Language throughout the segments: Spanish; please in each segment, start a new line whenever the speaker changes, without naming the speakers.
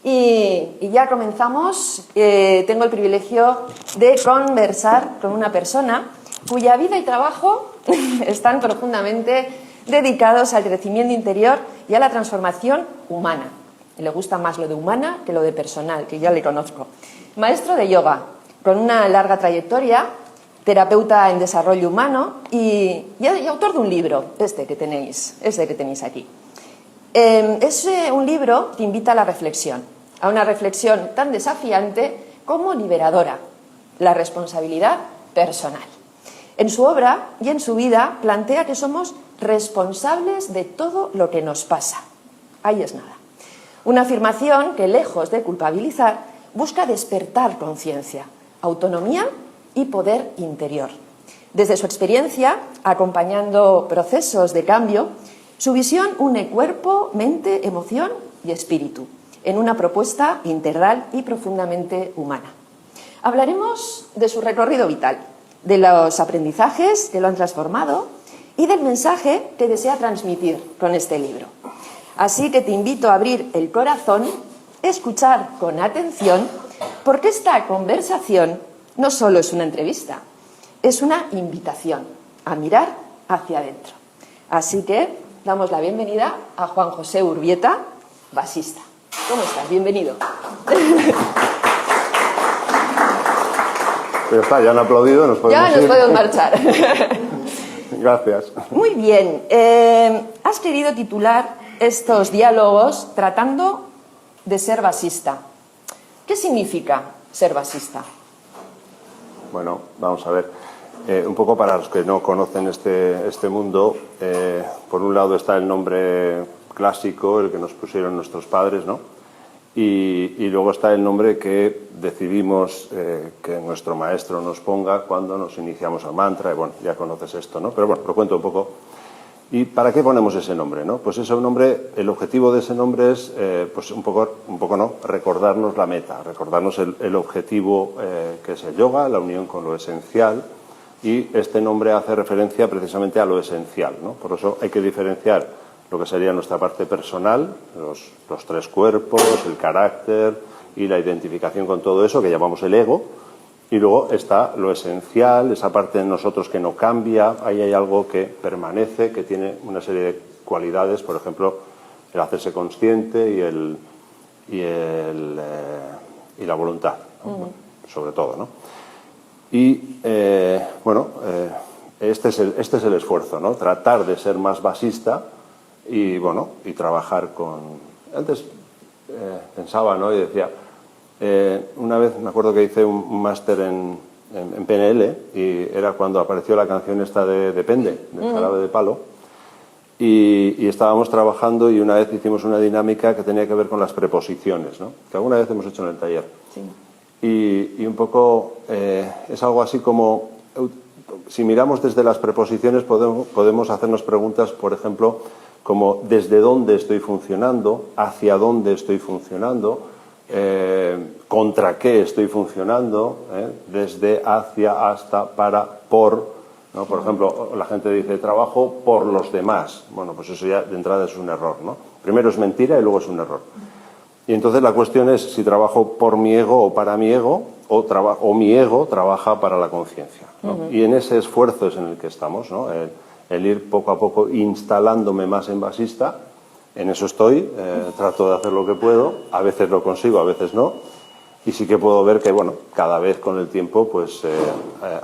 Y ya comenzamos. Tengo el privilegio de conversar con una persona cuya vida y trabajo están profundamente dedicados al crecimiento interior y a la transformación humana. Le gusta más lo de humana que lo de personal, que ya le conozco. Maestro de yoga, con una larga trayectoria, terapeuta en desarrollo humano y autor de un libro, este que tenéis aquí. Es un libro que invita a la reflexión, a una reflexión tan desafiante como liberadora, la responsabilidad personal. En su obra y en su vida plantea que somos responsables de todo lo que nos pasa. Ahí es nada. Una afirmación que, lejos de culpabilizar, busca despertar conciencia, autonomía y poder interior. Desde su experiencia, acompañando procesos de cambio, su visión une cuerpo, mente, emoción y espíritu, en una propuesta integral y profundamente humana. Hablaremos de su recorrido vital, de los aprendizajes que lo han transformado y del mensaje que desea transmitir con este libro. Así que te invito a abrir el corazón, escuchar con atención, porque esta conversación no solo es una entrevista, es una invitación a mirar hacia adentro. Así que damos la bienvenida a Juan José Urbieta, basista. ¿Cómo estás? Bienvenido.
Pero está, ya han aplaudido, nos podemos ir.
Ya nos podemos marchar.
Gracias.
Muy bien. Has querido titular estos diálogos tratando de ser basista. ¿Qué significa ser basista?
Bueno, vamos a ver. Un poco para los que no conocen este mundo, por un lado está el nombre clásico, el que nos pusieron nuestros padres, ¿no? Y luego está el nombre que decidimos que nuestro maestro nos ponga cuando nos iniciamos al mantra. Y bueno, ya conoces esto, ¿no? Pero bueno, lo cuento un poco. ¿Y para qué ponemos ese nombre, no? Pues ese nombre, el objetivo de ese nombre es, pues un poco no, recordarnos la meta, recordarnos el objetivo que es el yoga, la unión con lo esencial. Y este nombre hace referencia precisamente a lo esencial, ¿no? Por eso hay que diferenciar lo que sería nuestra parte personal, los tres cuerpos, el carácter y la identificación con todo eso, que llamamos el ego. Y luego está lo esencial, esa parte de nosotros que no cambia, ahí hay algo que permanece, que tiene una serie de cualidades, por ejemplo, el hacerse consciente y la voluntad, ¿no? Sobre todo, ¿no? Y, este es el esfuerzo, ¿no? Tratar de ser más basista y, bueno, y trabajar con... Antes pensaba, ¿no? Y decía... una vez me acuerdo que hice un máster en PNL y era cuando apareció la canción esta de Depende, de Jarabe de Palo, y estábamos trabajando y una vez hicimos una dinámica que tenía que ver con las preposiciones, ¿no? Que alguna vez hemos hecho en el taller. Sí. Y un poco es algo así como, si miramos desde las preposiciones podemos hacernos preguntas, por ejemplo, como ¿desde dónde estoy funcionando? ¿Hacia dónde estoy funcionando? ¿Contra qué estoy funcionando? Desde, hacia, hasta, para, por, ¿no? Por ejemplo, la gente dice trabajo por los demás. Bueno, pues eso ya de entrada es un error, ¿no? Primero es mentira y luego es un error. Y entonces la cuestión es si trabajo por mi ego o para mi ego o mi ego trabaja para la conciencia, ¿no? Y en ese esfuerzo es en el que estamos, ¿no? El ir poco a poco instalándome más en basista. En eso estoy, trato de hacer lo que puedo, a veces lo consigo, a veces no, y sí que puedo ver que, bueno, cada vez con el tiempo pues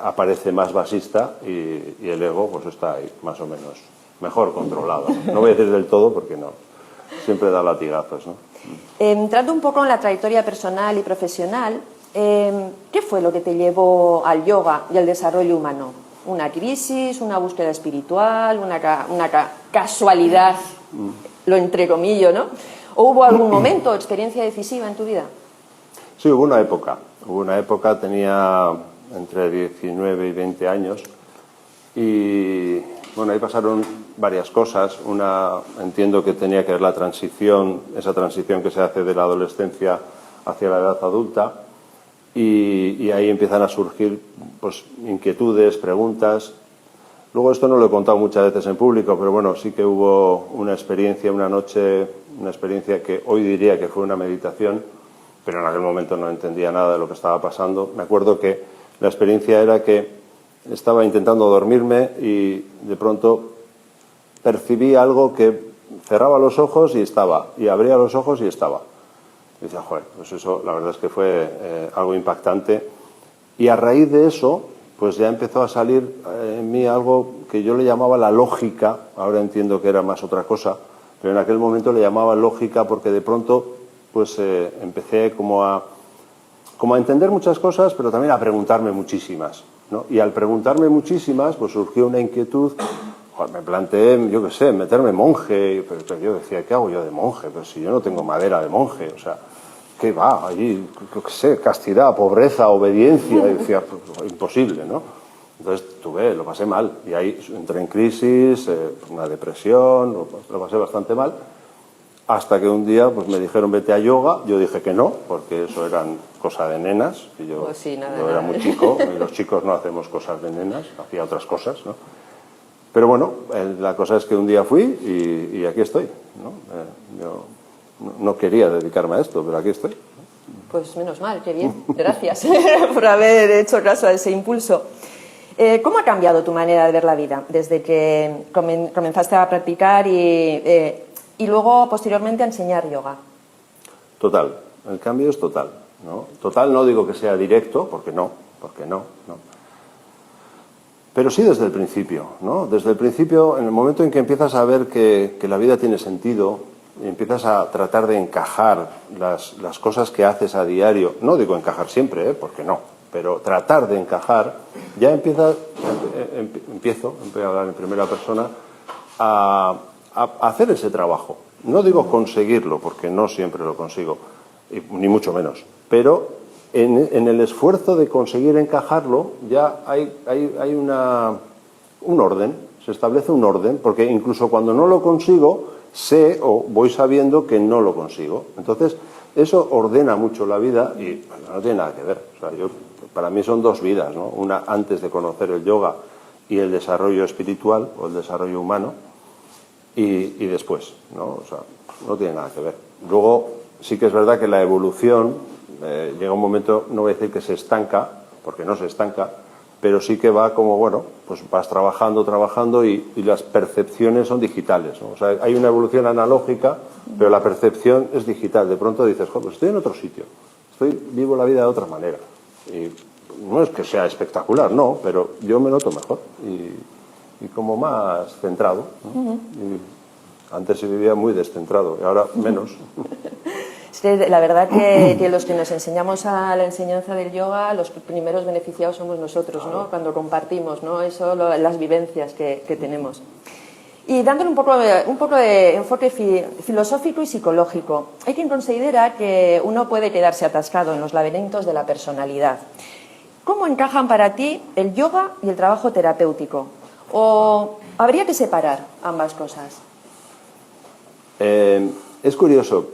aparece más basista y el ego pues está ahí más o menos mejor controlado. No voy a decir del todo porque no, siempre da latigazos, ¿no?
Entrando un poco en la trayectoria personal y profesional, ¿qué fue lo que te llevó al yoga y al desarrollo humano? ¿Una crisis, una búsqueda espiritual, una casualidad? Lo entrecomillo, ¿no? ¿O hubo algún momento o experiencia decisiva en tu vida?
Sí, hubo una época, tenía entre 19 y 20 años y, bueno, ahí pasaron varias cosas. Una, entiendo que tenía que ver la transición, esa transición que se hace de la adolescencia hacia la edad adulta y ahí empiezan a surgir, pues, inquietudes, preguntas. Luego esto no lo he contado muchas veces en público, pero bueno, sí que hubo una experiencia una noche una experiencia que hoy diría que fue una meditación, pero en aquel momento no entendía nada de lo que estaba pasando. Me acuerdo que la experiencia era que estaba intentando dormirme y de pronto percibí algo que cerraba los ojos y estaba, y abría los ojos y estaba. Y decía, joder, pues eso la verdad es que fue algo impactante. Y a raíz de eso, pues ya empezó a salir en mí algo que yo le llamaba la lógica. Ahora entiendo que era más otra cosa, pero en aquel momento le llamaba lógica porque de pronto pues empecé como a entender muchas cosas, pero también a preguntarme muchísimas, ¿no? Y al preguntarme muchísimas, pues surgió una inquietud. Joder, me planteé, yo qué sé, meterme monje, pero yo decía, ¿qué hago yo de monje? Pero si yo no tengo madera de monje, o sea, ¿qué va? Allí, yo qué sé, castidad, pobreza, obediencia, y decía, pues, imposible, ¿no? Entonces lo pasé mal, y ahí entré en crisis, una depresión, lo pasé bastante mal, hasta que un día pues me dijeron vete a yoga. Yo dije que no, porque eso eran cosas de nenas, y yo,
pues sí, nada,
yo era muy chico, y los chicos no hacemos cosas de nenas, hacía otras cosas, ¿no? Pero bueno, la cosa es que un día fui y aquí estoy, ¿no? Yo no quería dedicarme a esto, pero aquí estoy.
Pues menos mal, qué bien. Gracias por haber hecho caso a ese impulso. ¿Cómo ha cambiado tu manera de ver la vida desde que comenzaste a practicar y luego posteriormente a enseñar yoga?
Total, el cambio es total, ¿no? Total no digo que sea directo, porque no, ¿no? Pero sí desde el principio, ¿no? Desde el principio, en el momento en que empiezas a ver que la vida tiene sentido, y empiezas a tratar de encajar las cosas que haces a diario, no digo encajar siempre, porque no, pero tratar de encajar, ya empiezo a hablar en primera persona, a hacer ese trabajo. No digo conseguirlo, porque no siempre lo consigo, ni mucho menos, pero en el esfuerzo de conseguir encajarlo ya hay un orden, se establece un orden, porque incluso cuando no lo consigo, sé o voy sabiendo que no lo consigo. Entonces, eso ordena mucho la vida y bueno, no tiene nada que ver. O sea, para mí son dos vidas, ¿no? Una antes de conocer el yoga y el desarrollo espiritual o el desarrollo humano y después, ¿no? O sea, no tiene nada que ver. Luego, sí que es verdad que la evolución llega un momento, no voy a decir que se estanca, porque no se estanca, pero sí que va como, bueno, pues vas trabajando y las percepciones son digitales, ¿no? O sea, hay una evolución analógica, pero la percepción es digital. De pronto dices, joder, pues estoy en otro sitio, vivo la vida de otra manera. Y no es que sea espectacular, no, pero yo me noto mejor y como más centrado, ¿no? Y antes se vivía muy descentrado y ahora menos.
Es que la verdad que los que nos enseñamos a la enseñanza del yoga, los primeros beneficiados somos nosotros, ¿no? Cuando compartimos, ¿no? Eso, las vivencias que tenemos. Y dándole un poco de enfoque filosófico y psicológico, hay quien considera que uno puede quedarse atascado en los laberintos de la personalidad. ¿Cómo encajan para ti el yoga y el trabajo terapéutico? ¿O habría que separar ambas cosas?
Es curioso.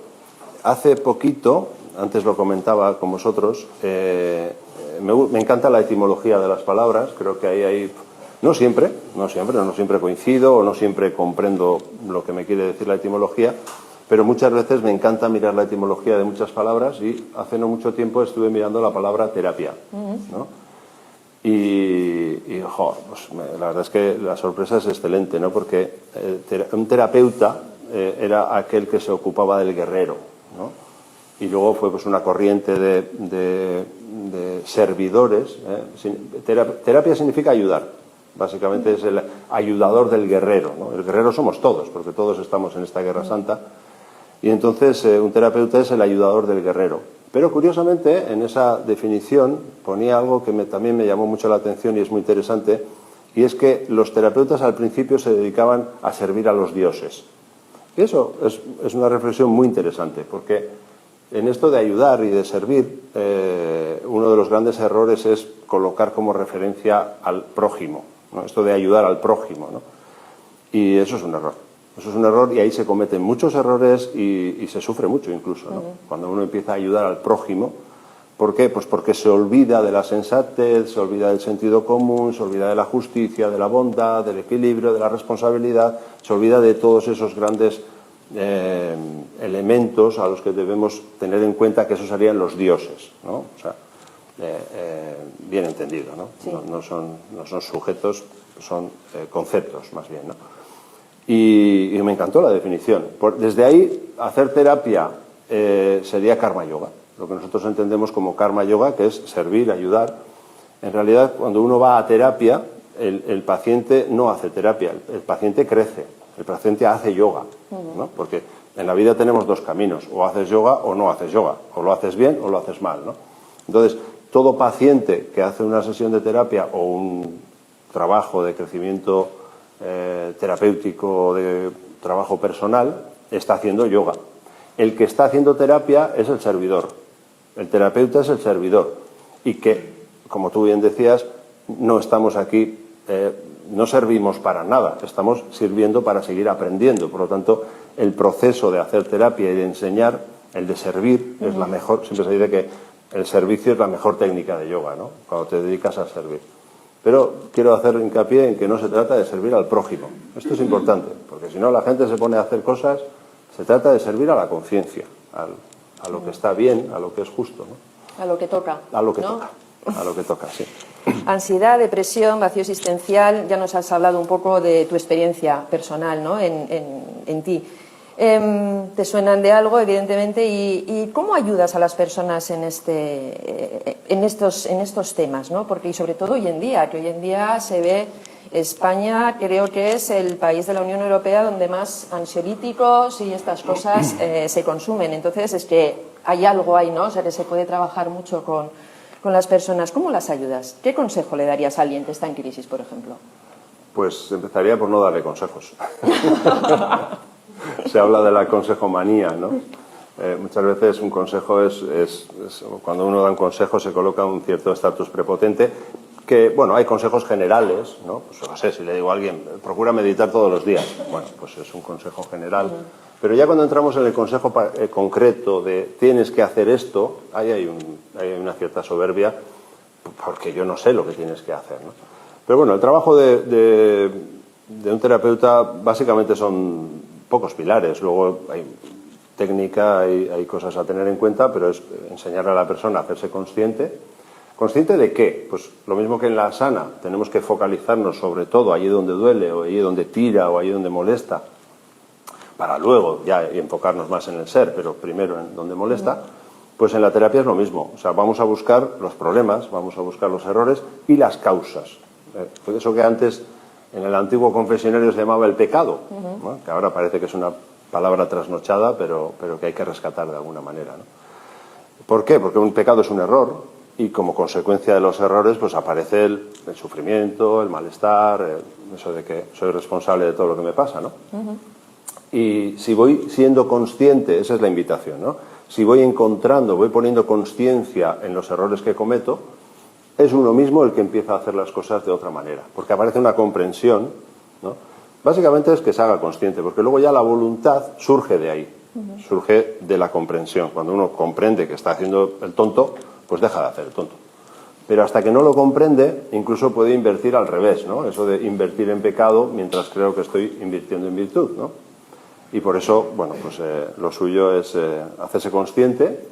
Hace poquito, antes lo comentaba con vosotros, me encanta la etimología de las palabras. Creo que ahí hay... No siempre coincido o no siempre comprendo lo que me quiere decir la etimología, pero muchas veces me encanta mirar la etimología de muchas palabras y hace no mucho tiempo estuve mirando la palabra terapia, ¿no? Y pues la verdad es que la sorpresa es excelente, ¿no? Porque un terapeuta era aquel que se ocupaba del guerrero, ¿no? Y luego fue pues una corriente de servidores. Terapia significa ayudar. Básicamente es el ayudador del guerrero, ¿no? El guerrero somos todos, porque todos estamos en esta guerra santa. Y entonces un terapeuta es el ayudador del guerrero. Pero curiosamente en esa definición ponía algo que también me llamó mucho la atención y es muy interesante, y es que los terapeutas al principio se dedicaban a servir a los dioses. Y eso es una reflexión muy interesante, porque en esto de ayudar y de servir, uno de los grandes errores es colocar como referencia al prójimo, ¿no? Esto de ayudar al prójimo, ¿no? Y eso es un error. Eso es un error y ahí se cometen muchos errores y se sufre mucho incluso, ¿no? Cuando uno empieza a ayudar al prójimo. ¿Por qué? Pues porque se olvida de la sensatez, se olvida del sentido común, se olvida de la justicia, de la bondad, del equilibrio, de la responsabilidad, se olvida de todos esos grandes elementos a los que debemos tener en cuenta, que esos serían los dioses, ¿no? O sea, bien entendido, ¿no?
Sí.
No son sujetos, son conceptos más bien, ¿no? Y me encantó la definición. Desde ahí, hacer terapia sería karma yoga, lo que nosotros entendemos como karma yoga, que es servir, ayudar. En realidad, cuando uno va a terapia, el paciente no hace terapia, el paciente crece, el paciente hace yoga, ¿no? Porque en la vida tenemos dos caminos, o haces yoga o no haces yoga, o lo haces bien o lo haces mal, ¿no? Entonces, todo paciente que hace una sesión de terapia o un trabajo de crecimiento terapéutico, de trabajo personal, está haciendo yoga. El que está haciendo terapia es el servidor, el terapeuta es el servidor, y que, como tú bien decías, no estamos aquí, no servimos para nada, estamos sirviendo para seguir aprendiendo. Por lo tanto, el proceso de hacer terapia y de enseñar, el de servir, es la mejor. Siempre se dice que el servicio es la mejor técnica de yoga, ¿no? Cuando te dedicas a servir. Pero quiero hacer hincapié en que no se trata de servir al prójimo. Esto es importante, porque si no la gente se pone a hacer cosas. Se trata de servir a la conciencia, a lo que está bien, a lo que es justo, ¿no?
A lo que toca.
A lo que
¿no?
toca, a lo que toca, sí.
Ansiedad, depresión, vacío existencial, ya nos has hablado un poco de tu experiencia personal, ¿no? en ti. Te suenan de algo, evidentemente, y ¿cómo ayudas a las personas en estos temas, ¿no? Porque, y sobre todo hoy en día, que hoy en día se ve, España creo que es el país de la Unión Europea donde más ansiolíticos y estas cosas se consumen. Entonces es que hay algo ahí, ¿no? O sea, que se puede trabajar mucho con las personas. ¿Cómo las ayudas? ¿Qué consejo le darías a alguien que está en crisis, por ejemplo?
Pues empezaría por no darle consejos. Se habla de la consejomanía, ¿no? Muchas veces un consejo es cuando uno da un consejo se coloca un cierto estatus prepotente, que, bueno, hay consejos generales, ¿no? Pues no sé, si le digo a alguien, procura meditar todos los días, bueno, pues es un consejo general. Pero ya cuando entramos en el consejo concreto de tienes que hacer esto, ahí hay una cierta soberbia, porque yo no sé lo que tienes que hacer, ¿no? Pero bueno, el trabajo de un terapeuta básicamente son pocos pilares. Luego hay técnica, hay cosas a tener en cuenta, pero es enseñarle a la persona a hacerse consciente. ¿Consciente de qué? Pues lo mismo que en la asana, tenemos que focalizarnos sobre todo allí donde duele, o allí donde tira, o allí donde molesta, para luego ya enfocarnos más en el ser, pero primero en donde molesta. Pues en la terapia es lo mismo. O sea, vamos a buscar los problemas, vamos a buscar los errores y las causas. Por eso que antes en el antiguo confesionario se llamaba el pecado, ¿no? Que ahora parece que es una palabra trasnochada, pero que hay que rescatar de alguna manera, ¿no? ¿Por qué? Porque un pecado es un error y como consecuencia de los errores pues aparece el sufrimiento, el malestar, eso de que soy responsable de todo lo que me pasa, ¿no? Y si voy siendo consciente, esa es la invitación, ¿no? Si voy encontrando, voy poniendo consciencia en los errores que cometo, es uno mismo el que empieza a hacer las cosas de otra manera, porque aparece una comprensión, ¿no? Básicamente es que se haga consciente, porque luego ya la voluntad surge de ahí, surge de la comprensión. Cuando uno comprende que está haciendo el tonto, pues deja de hacer el tonto. Pero hasta que no lo comprende, incluso puede invertir al revés, ¿no? Eso de invertir en pecado mientras creo que estoy invirtiendo en virtud, ¿no? Y por eso, bueno, pues lo suyo es hacerse consciente.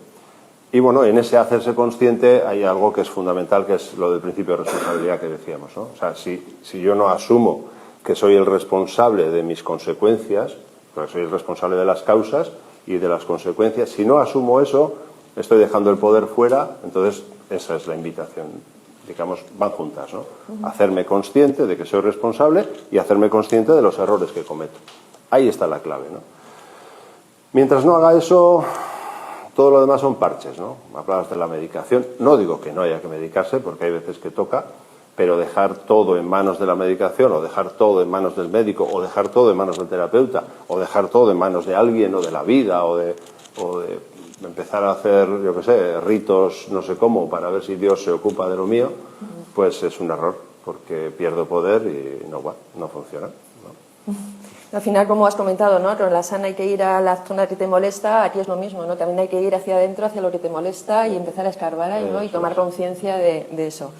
Y bueno, en ese hacerse consciente hay algo que es fundamental, que es lo del principio de responsabilidad que decíamos, ¿no? O sea, si yo no asumo que soy el responsable de mis consecuencias, porque soy el responsable de las causas y de las consecuencias, si no asumo eso, estoy dejando el poder fuera. Entonces esa es la invitación, digamos, van juntas, ¿no? Hacerme consciente de que soy responsable y hacerme consciente de los errores que cometo. Ahí está la clave, ¿no? Mientras no haga eso, todo lo demás son parches, ¿no? Hablabas de la medicación. No digo que no haya que medicarse, porque hay veces que toca, pero dejar todo en manos de la medicación, o dejar todo en manos del médico, o dejar todo en manos del terapeuta, o dejar todo en manos de alguien, o de la vida, o de empezar a hacer, yo qué sé, ritos, no sé cómo, para ver si Dios se ocupa de lo mío, pues es un error, porque pierdo poder y no funciona, ¿no?
Al final, como has comentado, ¿no? Con la sana hay que ir a la zona que te molesta, aquí es lo mismo, ¿no? También hay que ir hacia adentro, hacia lo que te molesta y empezar a escarbar ahí, ¿no? Y tomar conciencia de eso.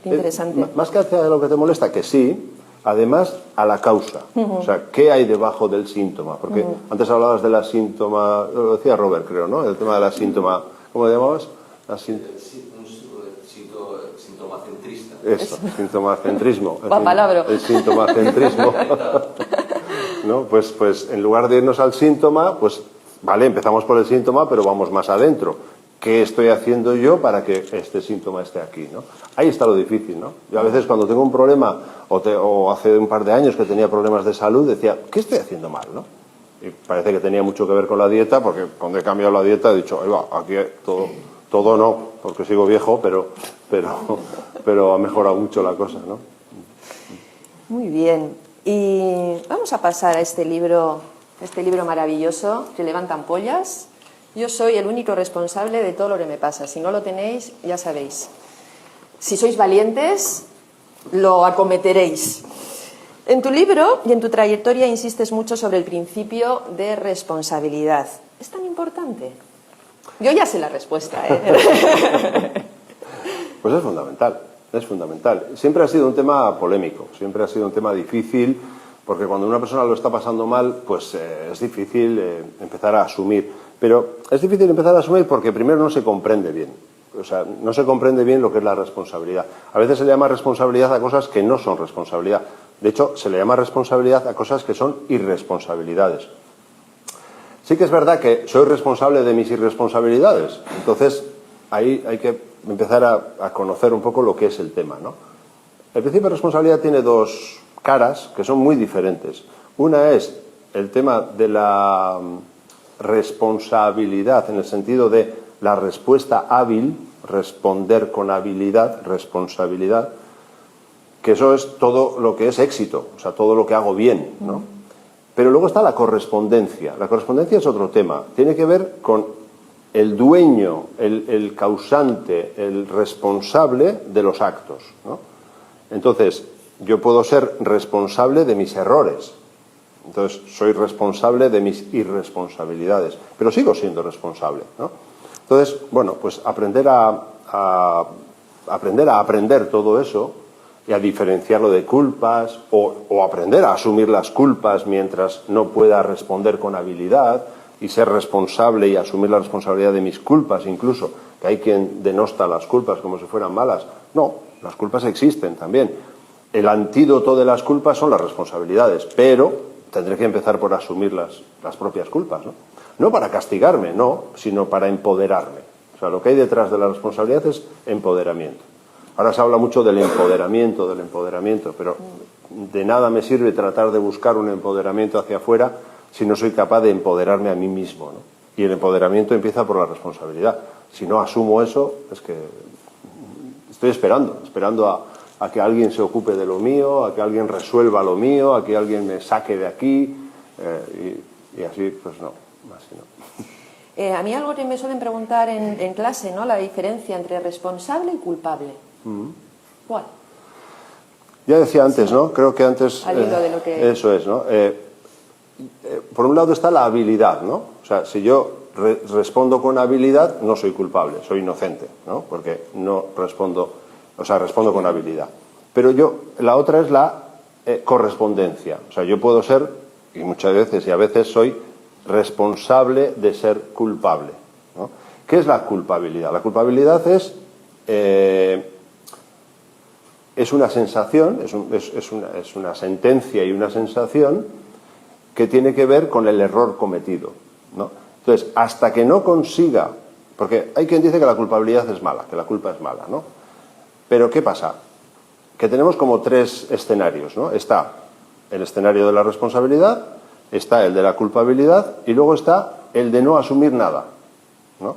Qué interesante.
Más que hacia lo que te molesta, que sí, además a la causa. O sea, ¿qué hay debajo del síntoma? Porque antes hablabas de la síntoma, lo decía Robert, creo, ¿no? El tema de la síntoma, ¿cómo le llamabas? Sintomacentrismo. Eso, sintomacentrismo.
Palabra.
El sintomacentrismo. ¿No? Pues en lugar de irnos al síntoma, pues vale, empezamos por el síntoma, pero vamos más adentro. ¿Qué estoy haciendo yo para que este síntoma esté aquí, ¿no? Ahí está lo difícil, ¿no? Yo a veces cuando tengo un problema, o hace un par de años que tenía problemas de salud, decía, ¿qué estoy haciendo mal, no? Y parece que tenía mucho que ver con la dieta, porque cuando he cambiado la dieta he dicho, ahí va, aquí todo no, porque sigo viejo, pero ha mejorado mucho la cosa, ¿no?
Muy bien. Y vamos a pasar a este libro maravilloso, que levanta ampollas. Yo soy el único responsable de todo lo que me pasa. Si no lo tenéis, ya sabéis. Si sois valientes, lo acometeréis. En tu libro y en tu trayectoria insistes mucho sobre el principio de responsabilidad. ¿Es tan importante? Yo ya sé la respuesta, ¿eh?
Pues es fundamental. Es fundamental. Siempre ha sido un tema polémico, siempre ha sido un tema difícil, porque cuando una persona lo está pasando mal, pues es difícil empezar a asumir. Pero es difícil empezar a asumir porque primero no se comprende bien. O sea, no se comprende bien lo que es la responsabilidad. A veces se le llama responsabilidad a cosas que no son responsabilidad. De hecho, se le llama responsabilidad a cosas que son irresponsabilidades. Sí que es verdad que soy responsable de mis irresponsabilidades. Entonces, ahí hay que empezar a conocer un poco lo que es el tema, ¿no? El principio de responsabilidad tiene dos caras que son muy diferentes. Una es el tema de la responsabilidad en el sentido de la respuesta hábil, responder con habilidad, responsabilidad, que eso es todo lo que es éxito, o sea, todo lo que hago bien, ¿no? Pero luego está la correspondencia. La correspondencia es otro tema. Tiene que ver con el dueño, el causante, el responsable de los actos, ¿no? Entonces, yo puedo ser responsable de mis errores. Entonces, soy responsable de mis irresponsabilidades, pero sigo siendo responsable, ¿no? Entonces, bueno, pues aprender a aprender todo eso y a diferenciarlo de culpas o aprender a asumir las culpas mientras no pueda responder con habilidad y ser responsable y asumir la responsabilidad de mis culpas incluso, que hay quien denosta las culpas como si fueran malas. No, las culpas existen también. El antídoto de las culpas son las responsabilidades, pero tendré que empezar por asumir las propias culpas, ¿no? No para castigarme, no, sino para empoderarme. O sea, lo que hay detrás de la responsabilidad es empoderamiento. Ahora se habla mucho del empoderamiento, pero de nada me sirve tratar de buscar un empoderamiento hacia afuera si no soy capaz de empoderarme a mí mismo, ¿no? Y el empoderamiento empieza por la responsabilidad. Si no asumo eso, es que estoy esperando a que alguien se ocupe de lo mío, a que alguien resuelva lo mío, a que alguien me saque de aquí, y así, pues no, así no.
A mí algo que me suelen preguntar en clase, ¿no? La diferencia entre responsable y culpable. ¿Cuál?
Ya decía antes, ¿no? Creo que antes...
Al hilo de lo que...
Eso es, ¿no? Por un lado está la habilidad, ¿no? O sea, si yo respondo con habilidad, no soy culpable, soy inocente, ¿no? Porque no respondo, o sea, respondo con habilidad. Pero la otra es la correspondencia. O sea, yo puedo ser, y muchas veces y a veces soy responsable de ser culpable, ¿no? ¿Qué es la culpabilidad? La culpabilidad es una sensación, es una sentencia y una sensación que tiene que ver con el error cometido, ¿no? Entonces, hasta que no consiga, porque hay quien dice que la culpabilidad es mala, que la culpa es mala, ¿no? Pero ¿qué pasa? Que tenemos como tres escenarios, ¿no? Está el escenario de la responsabilidad, está el de la culpabilidad y luego está el de no asumir nada, ¿no?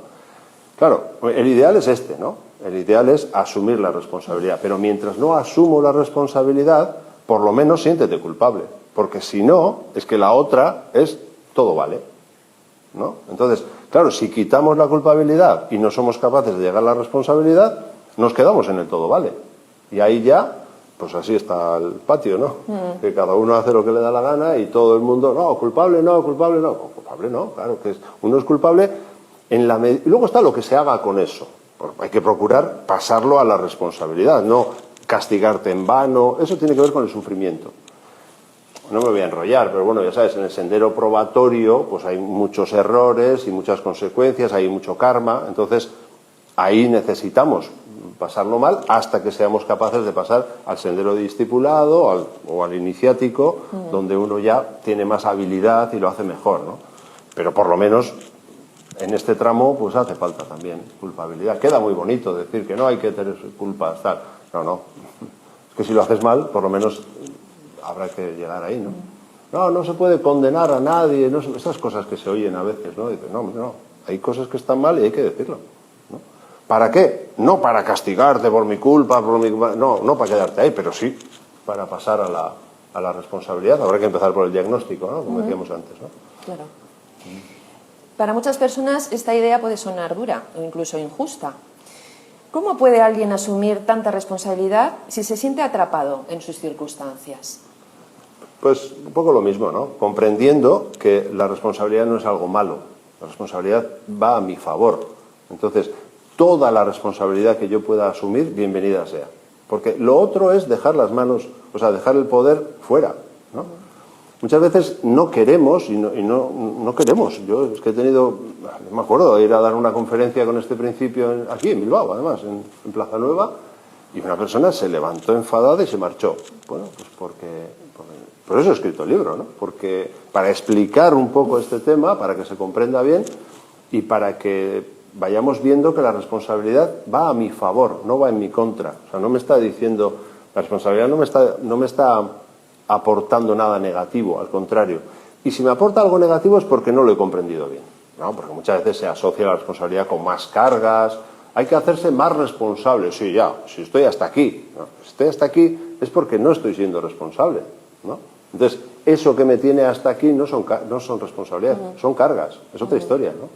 Claro, el ideal es este, ¿no? El ideal es asumir la responsabilidad, pero mientras no asumo la responsabilidad, por lo menos siéntete culpable, porque si no, es que la otra es todo vale, ¿no? Entonces, claro, si quitamos la culpabilidad y no somos capaces de llegar a la responsabilidad, nos quedamos en el todo vale. Y ahí ya, pues así está el patio, ¿no? Que cada uno hace lo que le da la gana y todo el mundo, no, culpable no, culpable no. Culpable no, claro, que uno es culpable en la medida. Y luego está lo que se haga con eso. Hay que procurar pasarlo a la responsabilidad, no castigarte en vano. Eso tiene que ver con el sufrimiento. no me voy a enrollar, pero bueno, ya sabes, en el sendero probatorio pues hay muchos errores y muchas consecuencias, hay mucho karma, entonces ahí necesitamos pasarlo mal hasta que seamos capaces de pasar al sendero de discipulado o al iniciático, donde uno ya tiene más habilidad y lo hace mejor, ¿no? Pero por lo menos en este tramo pues hace falta también culpabilidad. Queda muy bonito decir que no hay que tener culpas, tal. No. Es que si lo haces mal, por lo menos habrá que llegar ahí, ¿no? No se puede condenar a nadie, no, esas cosas que se oyen a veces, ¿no? Dicen, no, hay cosas que están mal y hay que decirlo, ¿no? ¿Para qué? No para castigarte por mi culpa, no para quedarte ahí, pero sí para pasar a la responsabilidad. Habrá que empezar por el diagnóstico, ¿no? Como decíamos antes, ¿no?
Claro. Para muchas personas esta idea puede sonar dura o incluso injusta. ¿Cómo puede alguien asumir tanta responsabilidad si se siente atrapado en sus circunstancias?
Pues un poco lo mismo, ¿no? Comprendiendo que la responsabilidad no es algo malo, la responsabilidad va a mi favor. Entonces, toda la responsabilidad que yo pueda asumir, bienvenida sea. Porque lo otro es dejar las manos, o sea, dejar el poder fuera, ¿no? Muchas veces no queremos y no queremos. Yo es que he tenido, no me acuerdo, ir a dar una conferencia con este principio aquí en Bilbao, además, en Plaza Nueva, y una persona se levantó enfadada y se marchó. Bueno, pues por eso he escrito el libro, ¿no? Porque para explicar un poco este tema, para que se comprenda bien y para que vayamos viendo que la responsabilidad va a mi favor, no va en mi contra. O sea, no me está diciendo, la responsabilidad no me está aportando nada negativo, al contrario. Y si me aporta algo negativo es porque no lo he comprendido bien, ¿no? Porque muchas veces se asocia la responsabilidad con más cargas, hay que hacerse más responsable. Sí, ya, si estoy hasta aquí, ¿no? Si estoy hasta aquí es porque no estoy siendo responsable, ¿no? Entonces, eso que me tiene hasta aquí no son responsabilidades, son cargas, es otra historia, ¿no?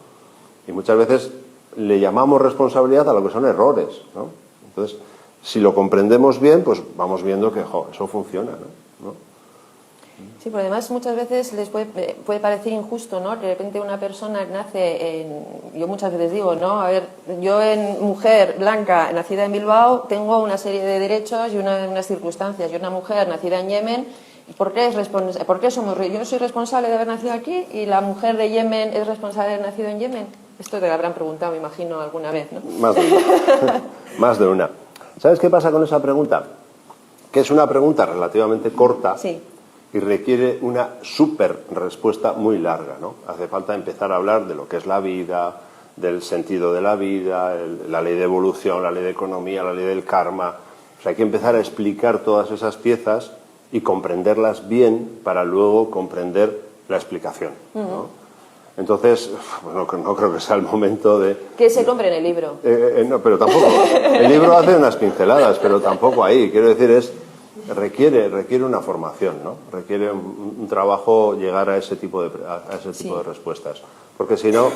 Y muchas veces le llamamos responsabilidad a lo que son errores, ¿no? Entonces, si lo comprendemos bien, pues vamos viendo que eso funciona, ¿no?
Sí, pero además muchas veces les puede parecer injusto, ¿no? De repente una persona nace yo muchas veces digo, ¿no? A ver, yo en mujer blanca nacida en Bilbao tengo una serie de derechos y unas circunstancias. Y una mujer nacida en Yemen, ¿por qué yo soy responsable de haber nacido aquí y la mujer de Yemen es responsable de haber nacido en Yemen? Esto te lo habrán preguntado, me imagino, alguna vez, ¿no?
Más de una. Más de una. ¿Sabes qué pasa con esa pregunta? Que es una pregunta relativamente corta.
Sí.
Y requiere una súper respuesta muy larga, ¿no? Hace falta empezar a hablar de lo que es la vida, del sentido de la vida, la ley de evolución, la ley de economía, la ley del karma. O sea, hay que empezar a explicar todas esas piezas y comprenderlas bien para luego comprender la explicación, ¿no? Entonces, bueno, no creo que sea el momento de...
Que se compre en el libro.
No, pero tampoco. El libro hace unas pinceladas, pero tampoco ahí. Quiero decir, requiere una formación, ¿no? Requiere un trabajo llegar a ese tipo de respuestas. Porque si no,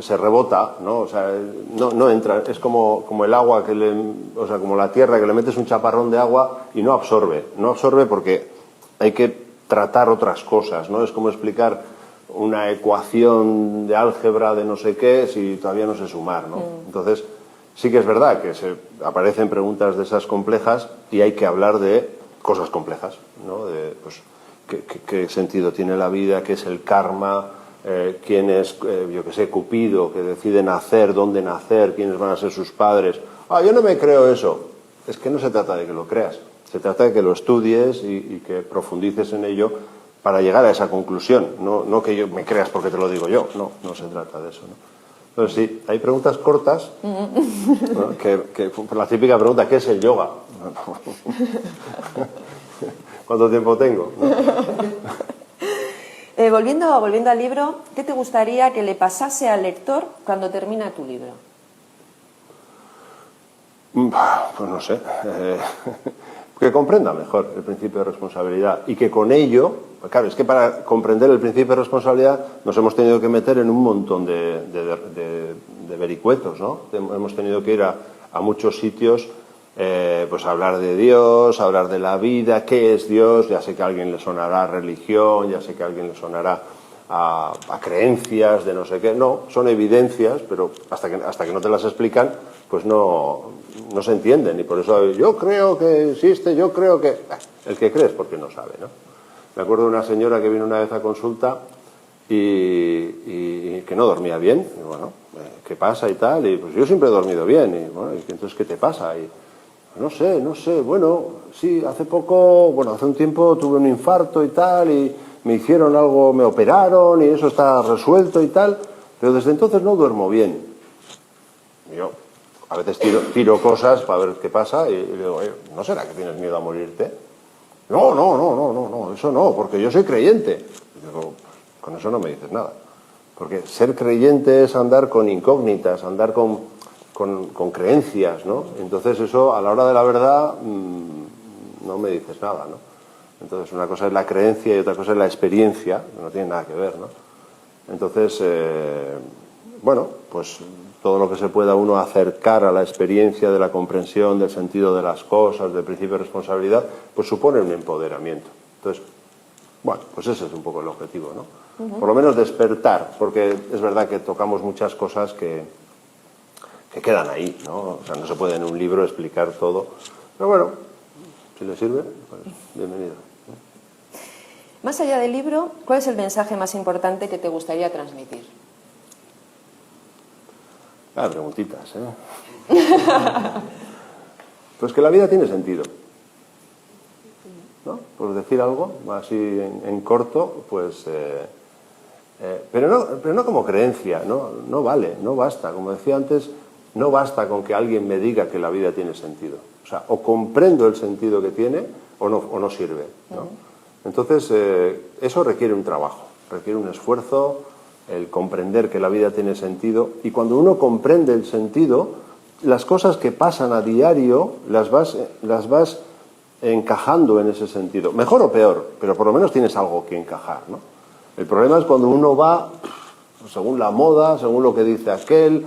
se rebota, ¿no? O sea, no entra. Es como el agua como la tierra que le metes un chaparrón de agua y no absorbe. No absorbe porque hay que tratar otras cosas, ¿no? Es como explicar una ecuación de álgebra de no sé qué si todavía no sé sumar, ¿no? Entonces, sí que es verdad que aparecen preguntas de esas complejas y hay que hablar de cosas complejas, ¿no? De, pues, qué sentido tiene la vida, qué es el karma, quién es, yo qué sé, Cupido, que decide nacer, dónde nacer, quiénes van a ser sus padres. Yo no me creo eso. Es que no se trata de que lo creas, se trata de que lo estudies y que profundices en ello para llegar a esa conclusión, no que yo me creas porque te lo digo yo, no se trata de eso, ¿no? Entonces sí, hay preguntas cortas, ¿no? que la típica pregunta, ¿qué es el yoga? ¿Cuánto tiempo tengo? ¿No?
Volviendo al libro, ¿qué te gustaría que le pasase al lector cuando termina tu libro?
Pues no sé, que comprenda mejor el principio de responsabilidad y que con ello, claro, es que para comprender el principio de responsabilidad nos hemos tenido que meter en un montón de vericuetos, ¿no? Hemos tenido que ir a muchos sitios, pues a hablar de Dios, a hablar de la vida, qué es Dios. Ya sé que a alguien le sonará a religión, ya sé que a alguien le sonará a creencias de no sé qué. No, son evidencias, pero hasta que no te las explican, pues no se entienden. Y por eso yo creo que existe, yo creo que... El que cree es porque no sabe, ¿no? Me acuerdo de una señora que vino una vez a consulta y que no dormía bien. Y bueno, ¿qué pasa y tal? Y pues yo siempre he dormido bien. Y bueno, entonces, ¿qué te pasa? Y no sé, bueno, sí, hace un tiempo tuve un infarto y tal, y me hicieron algo, me operaron y eso está resuelto y tal, pero desde entonces no duermo bien. Y yo a veces tiro cosas para ver qué pasa y le digo, ¿no será que tienes miedo a morirte? No, eso no, porque yo soy creyente. Y digo, con eso no me dices nada. Porque ser creyente es andar con incógnitas, andar con creencias, ¿no? Entonces eso, a la hora de la verdad, no me dices nada, ¿no? Entonces una cosa es la creencia y otra cosa es la experiencia, que no tiene nada que ver, ¿no? Entonces, bueno, pues todo lo que se pueda uno acercar a la experiencia de la comprensión del sentido de las cosas, del principio de responsabilidad, pues supone un empoderamiento. Entonces, bueno, pues ese es un poco el objetivo, ¿no? Por lo menos despertar, porque es verdad que tocamos muchas cosas que quedan ahí, ¿no? O sea, no se puede en un libro explicar todo. Pero bueno, si le sirve, pues bienvenido.
Más allá del libro, ¿cuál es el mensaje más importante que te gustaría transmitir?
Preguntitas, ¿eh? Pues que la vida tiene sentido, ¿no? Por decir algo, así en corto, pues... pero no como creencia, no vale, no basta. Como decía antes, no basta con que alguien me diga que la vida tiene sentido. O sea, o comprendo el sentido que tiene o no sirve, ¿no? Entonces, eso requiere un trabajo, requiere un esfuerzo, el comprender que la vida tiene sentido. Y cuando uno comprende el sentido, las cosas que pasan a diario las vas encajando en ese sentido. Mejor o peor, pero por lo menos tienes algo que encajar, ¿no? El problema es cuando uno va según la moda, según lo que dice aquel,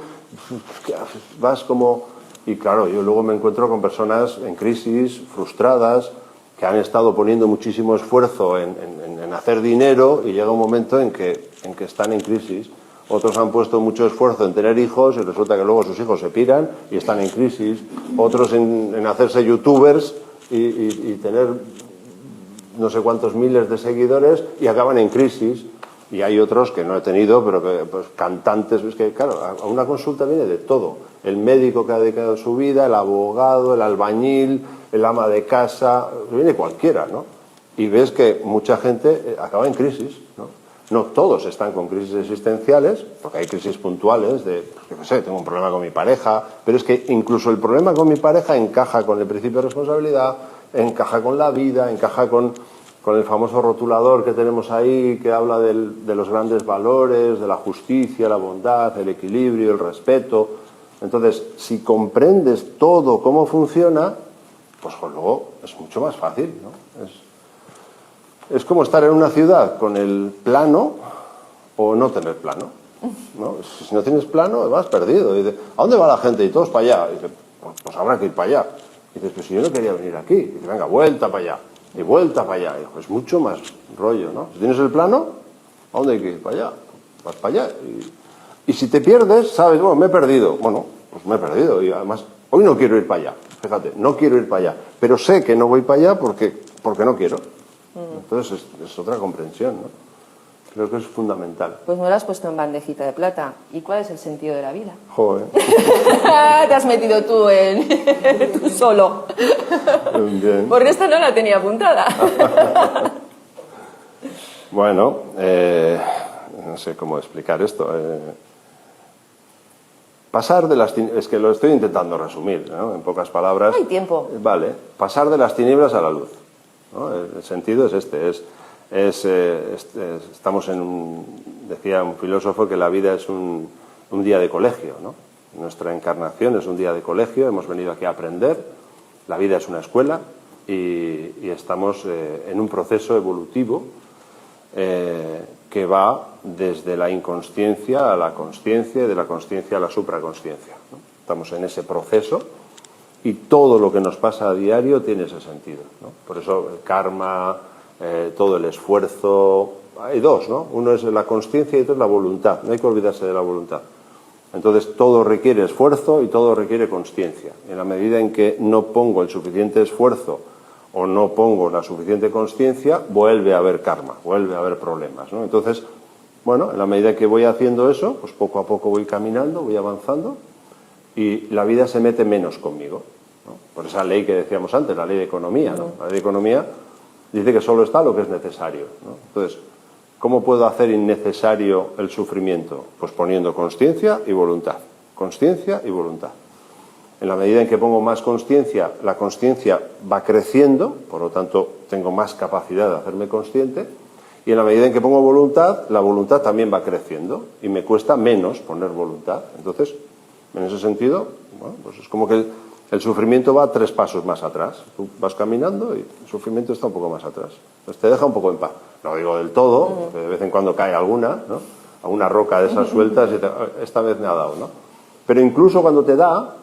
vas como... Y claro, yo luego me encuentro con personas en crisis, frustradas, que han estado poniendo muchísimo esfuerzo en hacer dinero y llega un momento en que están en crisis. Otros han puesto mucho esfuerzo en tener hijos y resulta que luego sus hijos se piran y están en crisis. Otros en hacerse youtubers y tener no sé cuántos miles de seguidores y acaban en crisis. Y hay otros que no he tenido, pero que pues, cantantes, es que claro, a una consulta viene de todo. El médico que ha dedicado su vida, el abogado, el albañil, el ama de casa, viene cualquiera, ¿no? Y ves que mucha gente acaba en crisis, ¿no? No todos están con crisis existenciales, porque hay crisis puntuales de, pues, yo qué sé, tengo un problema con mi pareja, pero es que incluso el problema con mi pareja encaja con el principio de responsabilidad, encaja con la vida, encaja con el famoso rotulador que tenemos ahí, que habla de los grandes valores, de la justicia, la bondad, el equilibrio, el respeto. Entonces, si comprendes todo cómo funciona, pues luego es mucho más fácil, ¿no? Es como estar en una ciudad con el plano o no tener plano, ¿no? Si no tienes plano, vas perdido. Y dices, ¿a dónde va la gente? Y todos para allá. Y dices, pues habrá que ir para allá. Y dices, pues si yo no quería venir aquí. Y dices, venga, vuelta para allá. Y vuelta para allá. Y pues mucho más rollo, ¿no? Si tienes el plano, ¿a dónde hay que ir? Para allá. Vas para allá. Y si te pierdes, sabes, bueno, me he perdido. Bueno, pues me he perdido. Y además, hoy no quiero ir para allá. Fíjate, no quiero ir para allá. Pero sé que no voy para allá porque no quiero. Entonces es otra comprensión, ¿no? Creo que es fundamental.
Pues me lo has puesto en bandejita de plata. ¿Y cuál es el sentido de la vida?
Joder.
Te has metido tú tú solo.
Bien.
Porque esta no la tenía apuntada.
Bueno, no sé cómo explicar esto. Pasar de las tinieblas, es que lo estoy intentando resumir, ¿no? En pocas palabras.
No hay tiempo.
Vale, pasar de las tinieblas a la luz, ¿no? El sentido es este, estamos decía un filósofo que la vida es un día de colegio, ¿no? Nuestra encarnación es un día de colegio, hemos venido aquí a aprender, la vida es una escuela y estamos en un proceso evolutivo que va desde la inconsciencia a la consciencia y de la consciencia a la supraconsciencia, ¿no? Estamos en ese proceso y todo lo que nos pasa a diario tiene ese sentido, ¿no? Por eso el karma, todo el esfuerzo, hay dos, ¿no? Uno es la consciencia y otro es la voluntad, no hay que olvidarse de la voluntad. Entonces todo requiere esfuerzo y todo requiere consciencia. En la medida en que no pongo el suficiente esfuerzo o no pongo la suficiente consciencia, vuelve a haber karma, vuelve a haber problemas, ¿no? Entonces, bueno, en la medida que voy haciendo eso, pues poco a poco voy caminando, voy avanzando y la vida se mete menos conmigo, ¿no? Por esa ley que decíamos antes, la ley de economía, ¿no? La ley de economía dice que solo está lo que es necesario, ¿no? Entonces, ¿cómo puedo hacer innecesario el sufrimiento? Pues poniendo consciencia y voluntad. Consciencia y voluntad. En la medida en que pongo más consciencia, la consciencia va creciendo, por lo tanto tengo más capacidad de hacerme consciente, y en la medida en que pongo voluntad, la voluntad también va creciendo y me cuesta menos poner voluntad. Entonces, en ese sentido, bueno, pues es como que el sufrimiento va 3 pasos más atrás. Tú vas caminando y el sufrimiento está un poco más atrás. Pues te deja un poco en paz. No digo del todo, porque de vez en cuando cae alguna, ¿no? Alguna roca de esas sueltas y esta vez me ha dado, ¿no? Pero incluso cuando te da,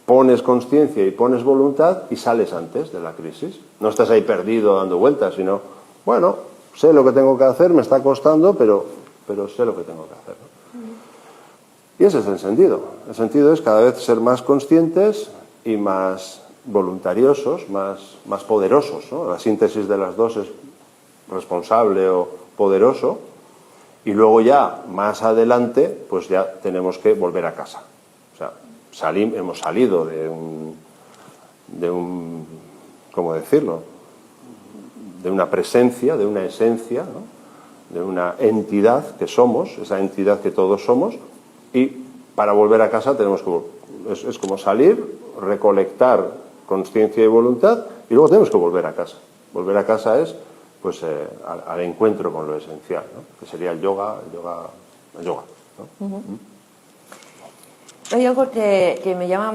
pones consciencia y pones voluntad y sales antes de la crisis. No estás ahí perdido dando vueltas, sino, bueno, sé lo que tengo que hacer, me está costando, pero sé lo que tengo que hacer, ¿no? Y ese es el sentido. El sentido es cada vez ser más conscientes y más voluntariosos, más poderosos, ¿no? La síntesis de las dos es responsable o poderoso, y luego ya más adelante pues ya tenemos que volver a casa. O sea, hemos salido de un ¿cómo decirlo? De una presencia, de una esencia, ¿no? De una entidad que somos, esa entidad que todos somos, y para volver a casa tenemos que es como salir, recolectar consciencia y voluntad, y luego tenemos que volver a casa. Volver a casa es pues al encuentro con lo esencial, ¿no? Que sería el yoga, ¿no?
Hay algo que me llama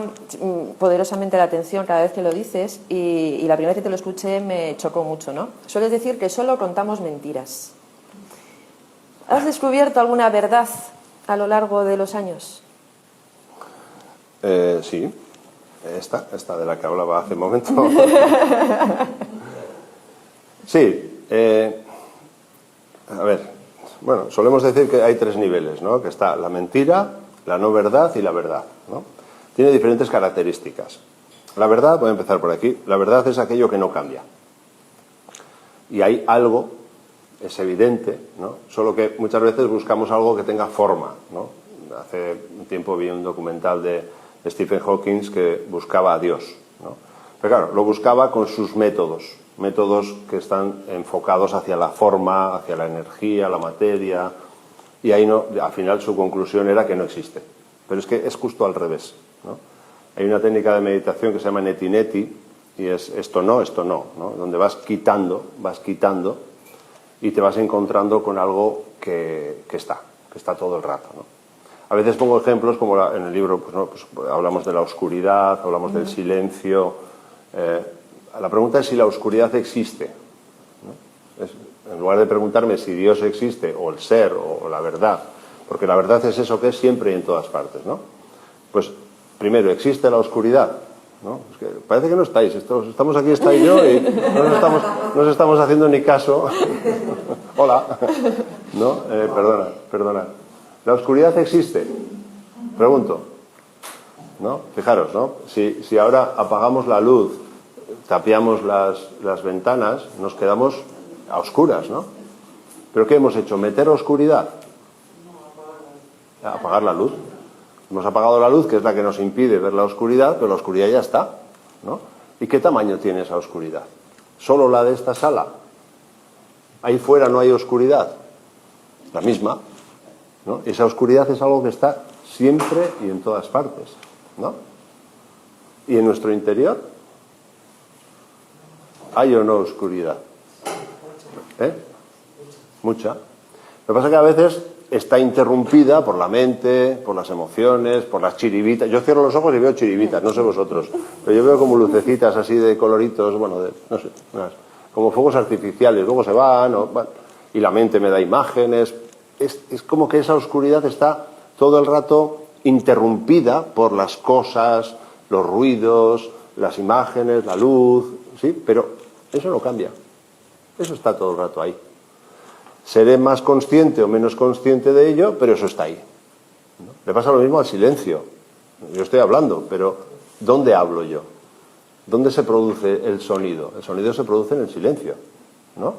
poderosamente la atención cada vez que lo dices, y la primera vez que te lo escuché me chocó mucho, ¿no? Sueles decir que solo contamos mentiras. ¿Has descubierto alguna verdad a lo largo de los años?
Sí, esta de la que hablaba hace un momento. Sí, a ver, bueno, solemos decir que hay 3 niveles, ¿no? Que está la mentira, la no verdad y la verdad, ¿no? Tiene diferentes características. La verdad, voy a empezar por aquí, la verdad es aquello que no cambia. Y hay algo, es evidente, ¿no? Solo que muchas veces buscamos algo que tenga forma, ¿no? Hace un tiempo vi un documental de Stephen Hawking que buscaba a Dios, ¿no? Pero claro, lo buscaba con sus métodos que están enfocados hacia la forma, hacia la energía, la materia, y ahí no, al final su conclusión era que no existe. Pero es que es justo al revés, ¿no? Hay una técnica de meditación que se llama neti neti, y es esto no, ¿no? Donde vas quitando, y te vas encontrando con algo que está todo el rato, ¿no? A veces pongo ejemplos como en el libro, pues, ¿no? Pues hablamos de la oscuridad, hablamos del silencio. La pregunta es si la oscuridad existe, ¿no? En lugar de preguntarme si Dios existe, o el ser, o la verdad, porque la verdad es eso que es siempre y en todas partes, ¿no? Pues primero, ¿existe la oscuridad? ¿No? Es que parece que no estáis, estamos aquí, está y yo, y no nos estamos haciendo ni caso. Hola, ¿no? Perdona. ¿La oscuridad existe? Pregunto, ¿no? Fijaros, ¿no? Si ahora apagamos la luz, tapiamos las ventanas, nos quedamos a oscuras, ¿no? ¿Pero qué hemos hecho? ¿Meter oscuridad? Apagar la luz. Hemos apagado la luz, que es la que nos impide ver la oscuridad, pero la oscuridad ya está, ¿no? ¿Y qué tamaño tiene esa oscuridad? ¿Solo la de esta sala? ¿Ahí fuera no hay oscuridad? La misma, ¿no? Esa oscuridad es algo que está siempre y en todas partes, ¿no? ¿Y en nuestro interior? ¿Hay o no oscuridad? Mucha. Lo que pasa es que a veces está interrumpida por la mente, por las emociones, por las chiribitas. Yo cierro los ojos y veo chiribitas, no sé vosotros, pero yo veo como lucecitas así de coloritos, bueno, no sé, como fuegos artificiales, luego se van, y la mente me da imágenes. Es como que esa oscuridad está todo el rato interrumpida por las cosas, los ruidos, las imágenes, la luz, ¿sí? Pero eso no cambia, eso está todo el rato ahí. Seré más consciente o menos consciente de ello, pero eso está ahí, ¿no? Le pasa lo mismo al silencio. Yo estoy hablando, pero ¿dónde hablo yo? ¿Dónde se produce el sonido? El sonido se produce en el silencio, ¿no?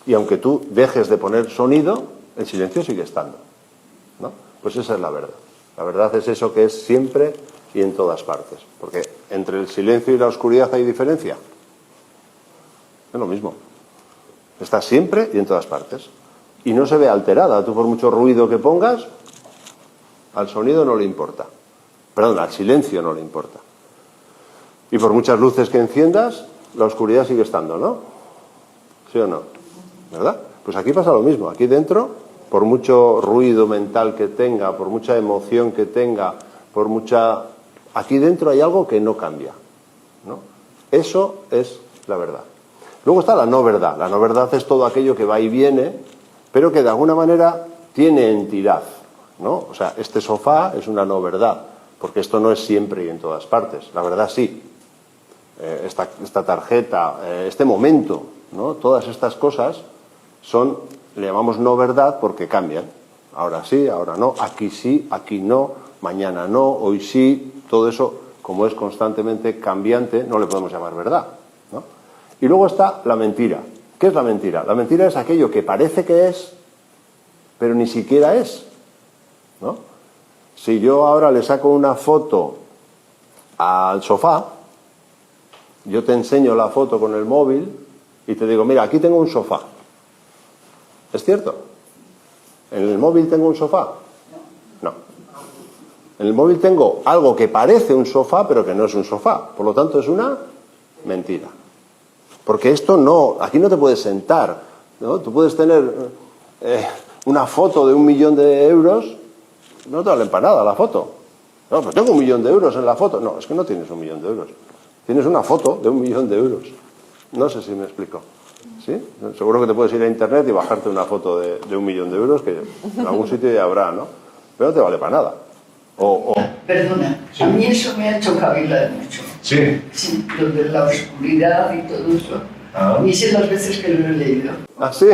Y aunque tú dejes de poner sonido, el silencio sigue estando, ¿no? Pues esa es la verdad. La verdad es eso que es siempre y en todas partes. Porque entre el silencio y la oscuridad hay diferencia. Es lo mismo. Está siempre y en todas partes. Y no se ve alterada. Tú por mucho ruido que pongas, al sonido no le importa. Perdón, al silencio no le importa. Y por muchas luces que enciendas, la oscuridad sigue estando, ¿no? ¿Sí o no? ¿Verdad? Pues aquí pasa lo mismo. Aquí dentro, por mucho ruido mental que tenga, por mucha emoción que tenga, por mucha... Aquí dentro hay algo que no cambia, ¿no? Eso es la verdad. Luego está la no verdad. La no verdad es todo aquello que va y viene, pero que de alguna manera tiene entidad, ¿no? O sea, este sofá es una no verdad, porque esto no es siempre y en todas partes. La verdad sí. Esta tarjeta, este momento, ¿no? Todas estas cosas son, le llamamos no verdad porque cambian. Ahora sí, ahora no, aquí no, mañana no, hoy sí. Todo eso, como es constantemente cambiante, no le podemos llamar verdad, ¿no? Y luego está la mentira. ¿Qué es la mentira? La mentira es aquello que parece que es, pero ni siquiera es, ¿no? Si yo ahora le saco una foto al sofá, yo te enseño la foto con el móvil y te digo, mira, aquí tengo un sofá. ¿Es cierto? ¿En el móvil tengo un sofá? No. En el móvil tengo algo que parece un sofá, pero que no es un sofá. Por lo tanto, es una mentira. Porque esto no, aquí no te puedes sentar, ¿no? Tú puedes tener una foto de 1 millón de euros, no te vale para nada la foto. No, pues tengo 1 millón de euros en la foto. No, es que no tienes 1 millón de euros. Tienes una foto de 1 millón de euros. No sé si me explico. ¿Sí? Seguro que te puedes ir a internet y bajarte una foto de 1 millón de euros, que en algún sitio ya habrá, ¿no? Pero no te vale para nada.
Perdona, sí. A mí eso me ha hecho cavilar mucho.
¿Sí?
Sí, lo de la oscuridad y todo eso. A mí sé las veces que lo he leído.
¿Ah, sí?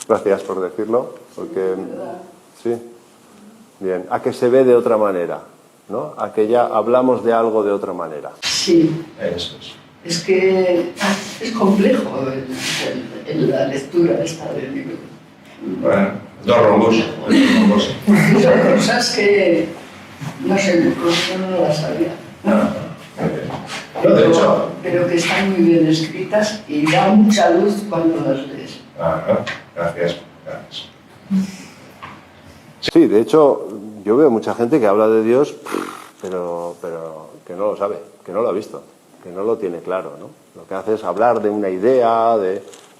Gracias por decirlo, porque sí. Bien, a que se ve de otra manera, ¿no? A que ya hablamos de algo de otra manera.
Sí.
Eso es.
Es que es complejo la lectura esta del libro.
Bueno, dos rombos.
Son cosas que, no sé, yo no las sabía.
No, de hecho.
Pero que están muy bien escritas y da mucha luz cuando las lees.
Gracias.
Sí, de hecho, yo veo mucha gente que habla de Dios, pero que no lo sabe, que no lo ha visto, que no lo tiene claro, ¿no? Lo que hace es hablar de una idea,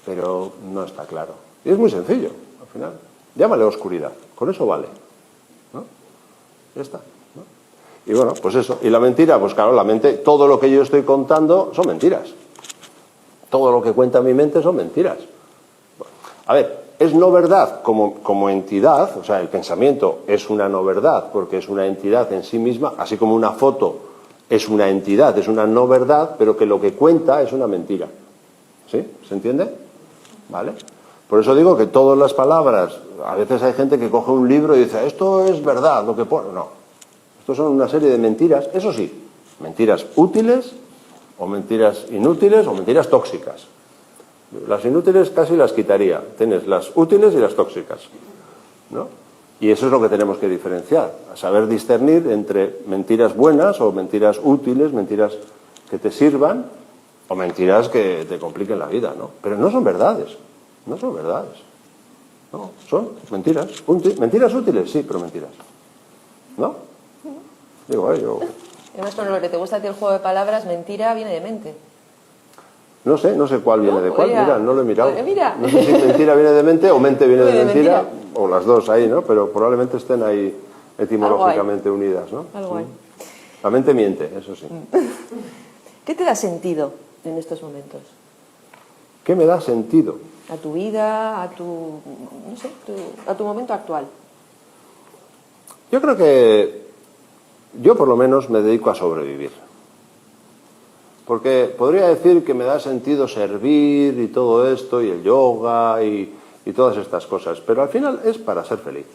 pero no está claro. Y es muy sencillo, al final. Llámale oscuridad, con eso vale, ¿no? Ya está, ¿no? Y bueno, pues eso. Y la mentira, pues claro, la mente, todo lo que yo estoy contando son mentiras. Todo lo que cuenta mi mente son mentiras. Bueno, a ver, es no verdad como entidad, o sea, el pensamiento es una no verdad porque es una entidad en sí misma, así como una foto es una entidad, es una no verdad, pero que lo que cuenta es una mentira. ¿Sí? ¿Se entiende? ¿Vale? Por eso digo que todas las palabras, a veces hay gente que coge un libro y dice, esto es verdad, lo que pone. No. Estos son una serie de mentiras, eso sí, mentiras útiles o mentiras inútiles o mentiras tóxicas. Las inútiles casi las quitaría. Tienes las útiles y las tóxicas, ¿no? Y eso es lo que tenemos que diferenciar, a saber discernir entre mentiras buenas o mentiras útiles, mentiras que te sirvan o mentiras que te compliquen la vida, ¿no? Pero no son verdades, no son verdades. No, son mentiras. Mentiras útiles, sí, pero mentiras. ¿No? Digo, yo...
Además, con lo que te gusta a ti el juego de palabras, mentira viene de mente.
No sé cuál viene de cuál, mira, no lo he mirado.
Mira.
No sé si mentira viene de mente o mente viene de mentira, o las dos ahí, ¿no? Pero probablemente estén ahí etimológicamente unidas, ¿no?
Algo hay.
La mente miente, eso sí.
¿Qué te da sentido en estos momentos?
¿Qué me da sentido?
A tu vida, a tu, no sé, a tu momento actual.
Yo creo que yo por lo menos me dedico a sobrevivir. Porque podría decir que me da sentido servir y todo esto, y el yoga y todas estas cosas, pero al final es para ser feliz.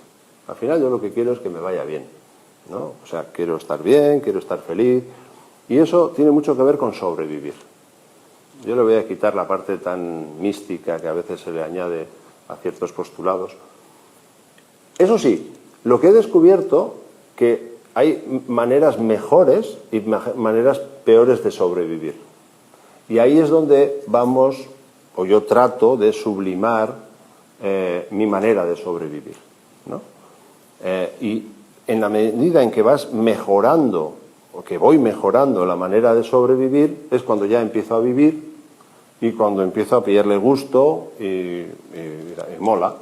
Al final yo lo que quiero es que me vaya bien, ¿no? O sea, quiero estar bien, quiero estar feliz, Y eso tiene mucho que ver con sobrevivir. Yo le voy a quitar la parte tan mística que a veces se le añade a ciertos postulados. Eso sí, lo que he descubierto que hay maneras mejores y maneras peores de sobrevivir. Y ahí es donde vamos, o yo trato de sublimar mi manera de sobrevivir, ¿no? Y en la medida en que vas mejorando, o que voy mejorando la manera de sobrevivir, es cuando ya empiezo a vivir y cuando empiezo a pillarle gusto y mola.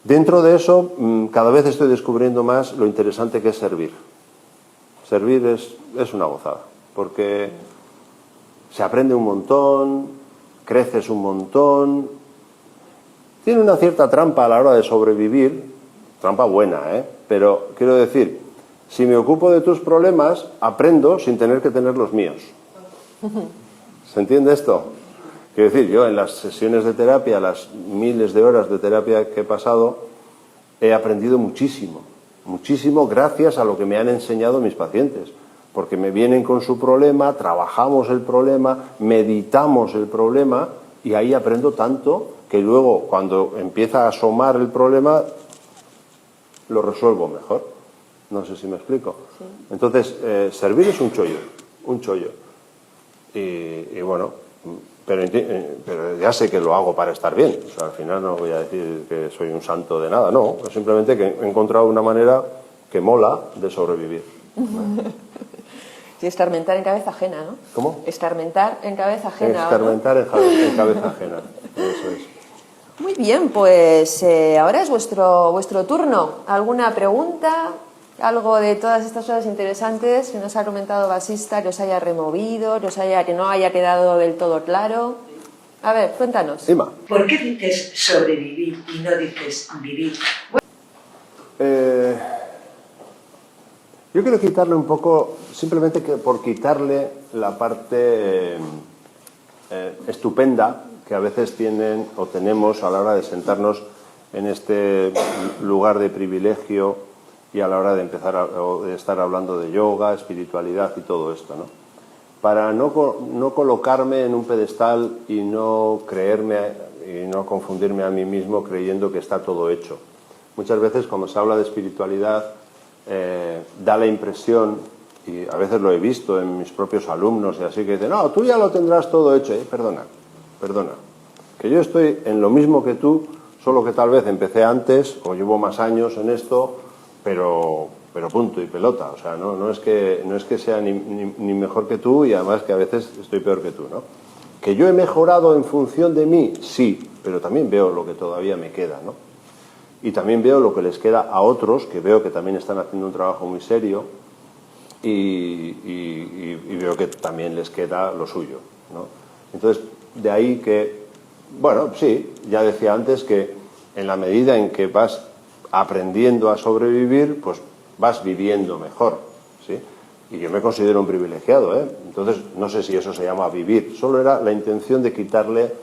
Dentro de eso, cada vez estoy descubriendo más lo interesante que es servir. Servir es una gozada, porque se aprende un montón, creces un montón. Tiene una cierta trampa a la hora de sobrevivir, trampa buena, pero quiero decir, si me ocupo de tus problemas, aprendo sin tener que tener los míos. ¿Se entiende esto? Quiero decir, yo en las sesiones de terapia, las miles de horas de terapia que he pasado, he aprendido muchísimo, muchísimo gracias a lo que me han enseñado mis pacientes, porque me vienen con su problema, trabajamos el problema, meditamos el problema y ahí aprendo tanto que luego cuando empieza a asomar el problema lo resuelvo mejor. No sé si me explico. Sí. Entonces, servir es un chollo. Y bueno, pero ya sé que lo hago para estar bien. O sea, al final no voy a decir que soy un santo de nada, no. Simplemente que he encontrado una manera que mola de sobrevivir.
Sí, escarmentar en cabeza ajena, ¿no?
¿Cómo?
Escarmentar en cabeza ajena.
Escarmentar en cabeza ajena. Eso es.
Muy bien, pues ahora es vuestro turno. ¿Alguna pregunta? ¿Algo de todas estas cosas interesantes que nos ha comentado Vasista que os haya removido, que no haya quedado del todo claro? A ver, cuéntanos.
Ima.
¿Por qué dices sobrevivir y no dices vivir?
Yo quiero quitarle un poco, simplemente por quitarle la parte estupenda que a veces tienen o tenemos a la hora de sentarnos en este lugar de privilegio y a la hora de empezar de estar hablando de yoga, espiritualidad y todo esto, ¿no? Para no colocarme en un pedestal y no creerme y no confundirme a mí mismo creyendo que está todo hecho. Muchas veces cuando se habla de espiritualidad da la impresión, y a veces lo he visto en mis propios alumnos y así, que dicen, no, tú ya lo tendrás todo hecho. Perdona, que yo estoy en lo mismo que tú, solo que tal vez empecé antes o llevo más años en esto, pero punto y pelota. O sea, no es que sea ni mejor que tú, y además que a veces estoy peor que tú, ¿no? Que yo he mejorado en función de mí, sí, pero también veo lo que todavía me queda, ¿no? Y también veo lo que les queda a otros, que veo que también están haciendo un trabajo muy serio, y veo que también les queda lo suyo, ¿no? Entonces, de ahí que, bueno, sí, ya decía antes que en la medida en que vas aprendiendo a sobrevivir, pues vas viviendo mejor, ¿sí? Y yo me considero un privilegiado, Entonces, no sé si eso se llama vivir, solo era la intención de quitarle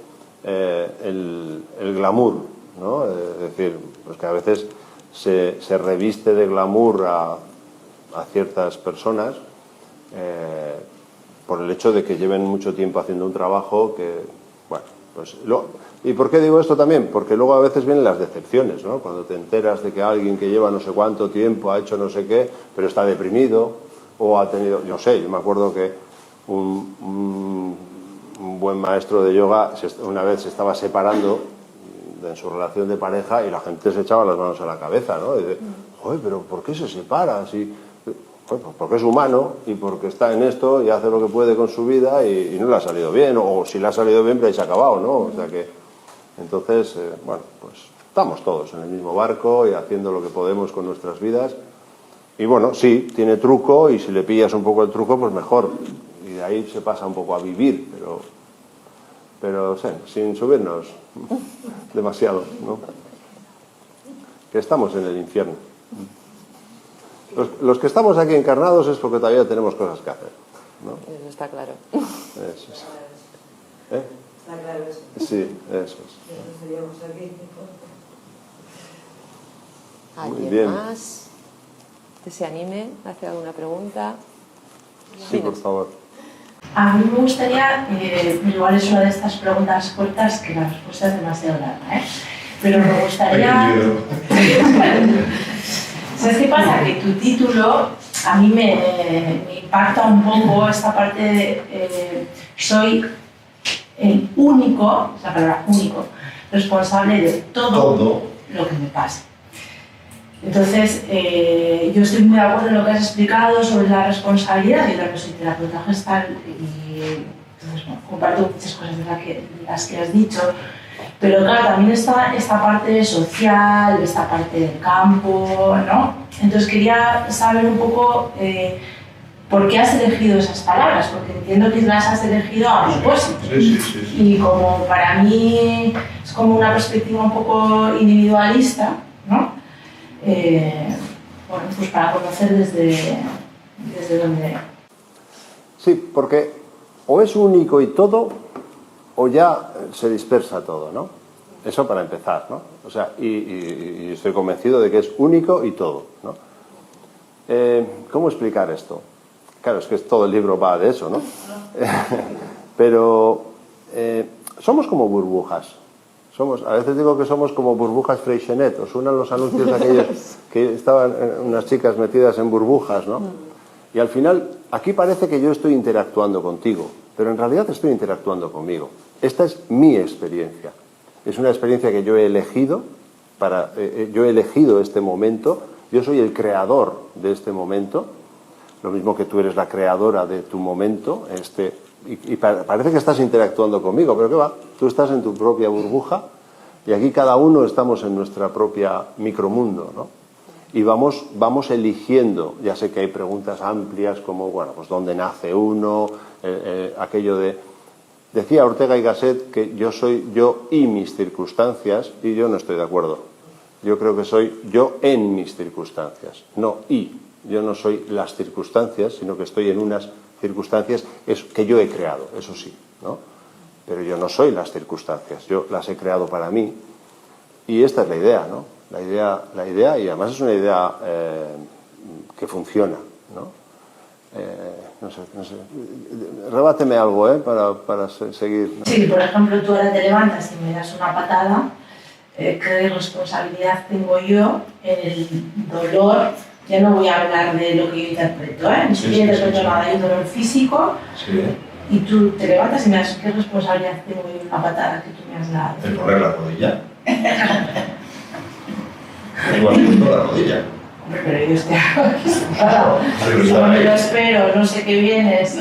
el glamour, ¿no? Es decir, pues que a veces se reviste de glamour a ciertas personas por el hecho de que lleven mucho tiempo haciendo un trabajo que, bueno, pues ¿y por qué digo esto también? Porque luego a veces vienen las decepciones, ¿no? Cuando te enteras de que alguien que lleva no sé cuánto tiempo ha hecho no sé qué, pero está deprimido o ha tenido, yo me acuerdo que un buen maestro de yoga una vez se estaba separando en su relación de pareja y la gente se echaba las manos a la cabeza, ¿no? Y dice, joder, pero ¿por qué se separa? Pues porque es humano y porque está en esto y hace lo que puede con su vida y no le ha salido bien, o si le ha salido bien, pero ahí se ha acabado, ¿no? O sea que, entonces, bueno, pues estamos todos en el mismo barco y haciendo lo que podemos con nuestras vidas. Y bueno, sí, tiene truco, y si le pillas un poco el truco, pues mejor. Y de ahí se pasa un poco a vivir, pero sí, sin subirnos demasiado, ¿no? Que estamos en el infierno. Los que estamos aquí encarnados es porque todavía tenemos cosas que hacer, ¿no?
Eso está claro.
Eso es.
Está claro eso.
Sí, eso es.
¿Alguien más que se anime a hacer alguna pregunta?
Sí, por favor.
A mí me gustaría, igual es una de estas preguntas cortas que la respuesta es demasiado larga, pero me gustaría... ¿Sabes qué pasa? Que tu título a mí me impacta un poco esta parte de soy el único, la palabra único, responsable de todo lo que me pasa. Entonces, yo estoy muy de acuerdo en lo que has explicado sobre la responsabilidad. Yo también soy terapeuta gestal y entonces, bueno, comparto muchas cosas de las que has dicho. Pero claro, también está esta parte social, esta parte del campo, ¿no? Entonces quería saber un poco por qué has elegido esas palabras, porque entiendo que las has elegido a propósito.
Sí.
Y como para mí es como una perspectiva un poco individualista, ¿no? Bueno, pues para conocer desde dónde...
Sí, porque o es único y todo, o ya se dispersa todo, ¿no? Eso para empezar, ¿no? O sea, y estoy convencido de que es único y todo, ¿no? ¿Cómo explicar esto? Claro, es que todo el libro va de eso, ¿no? Pero somos como burbujas. A veces digo que somos como burbujas Freixenet. ¿Os suenan los anuncios aquellos que estaban unas chicas metidas en burbujas, ¿no? Y al final, aquí parece que yo estoy interactuando contigo, pero en realidad estoy interactuando conmigo. Esta es mi experiencia. Es una experiencia que yo he elegido, yo he elegido este momento, yo soy el creador de este momento, lo mismo que tú eres la creadora de tu momento, y parece que estás interactuando conmigo, pero ¿qué va? Tú estás en tu propia burbuja y aquí cada uno estamos en nuestra propia micromundo, ¿no? Y vamos eligiendo, ya sé que hay preguntas amplias como, bueno, pues dónde nace uno, aquello de... Decía Ortega y Gasset que yo soy yo y mis circunstancias, y yo no estoy de acuerdo. Yo creo que soy yo en mis circunstancias, no y. Yo no soy las circunstancias, sino que estoy en unas circunstancias que yo he creado, eso sí, ¿no? Pero yo no soy las circunstancias, yo las he creado para mí. Y esta es la idea, ¿no? La idea, y además es una idea que funciona, ¿no? No sé. Rebáteme algo, para seguir.
Sí, por ejemplo, tú ahora te levantas y me das una patada, ¿qué responsabilidad tengo yo en el dolor? Ya no voy a hablar de lo que yo interpreto, ni siquiera interpreto nada, hay un dolor físico, y tú te levantas y me das, ¿qué responsabilidad tengo yo en la patada que tú me has dado?
¿El poner la rodilla? Igual puesto la rodilla.
Pero yo estoy aquí sentado, no me lo espero, no sé qué vienes.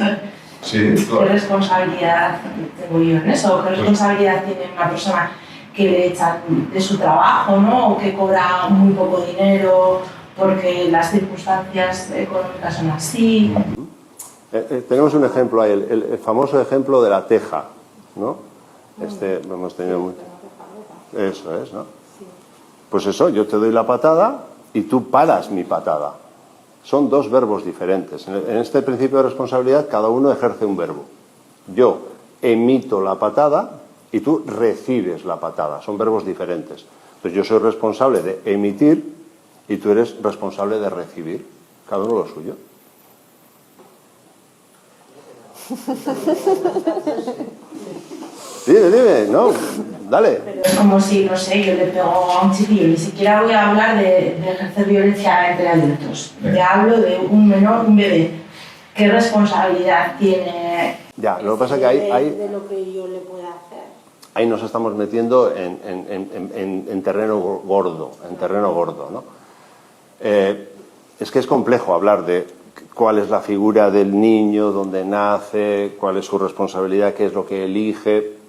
Sí, claro.
¿Qué responsabilidad tengo yo en eso? ¿Qué responsabilidad tiene una persona que le echan de su trabajo, ¿no? O que cobra muy poco dinero porque las circunstancias económicas son así?
Tenemos un ejemplo ahí, el famoso ejemplo de la teja, ¿no? Hemos tenido mucho. Eso es, ¿no? Pues eso, yo te doy la patada y tú paras mi patada. Son dos verbos diferentes. En este principio de responsabilidad, cada uno ejerce un verbo. Yo emito la patada y tú recibes la patada. Son verbos diferentes. Entonces yo soy responsable de emitir y tú eres responsable de recibir. Cada uno lo suyo. Dime, no, dale.
Pero es como si, no sé, yo le pego a un chiquillo, ni siquiera voy a hablar de ejercer violencia entre adultos. Te hablo de un menor, un bebé. ¿Qué responsabilidad tiene?
Ya, lo que pasa es que hay
de lo que yo le pueda hacer.
Ahí nos estamos metiendo en terreno gordo, ¿no? Es que es complejo hablar de cuál es la figura del niño, dónde nace, cuál es su responsabilidad, qué es lo que elige.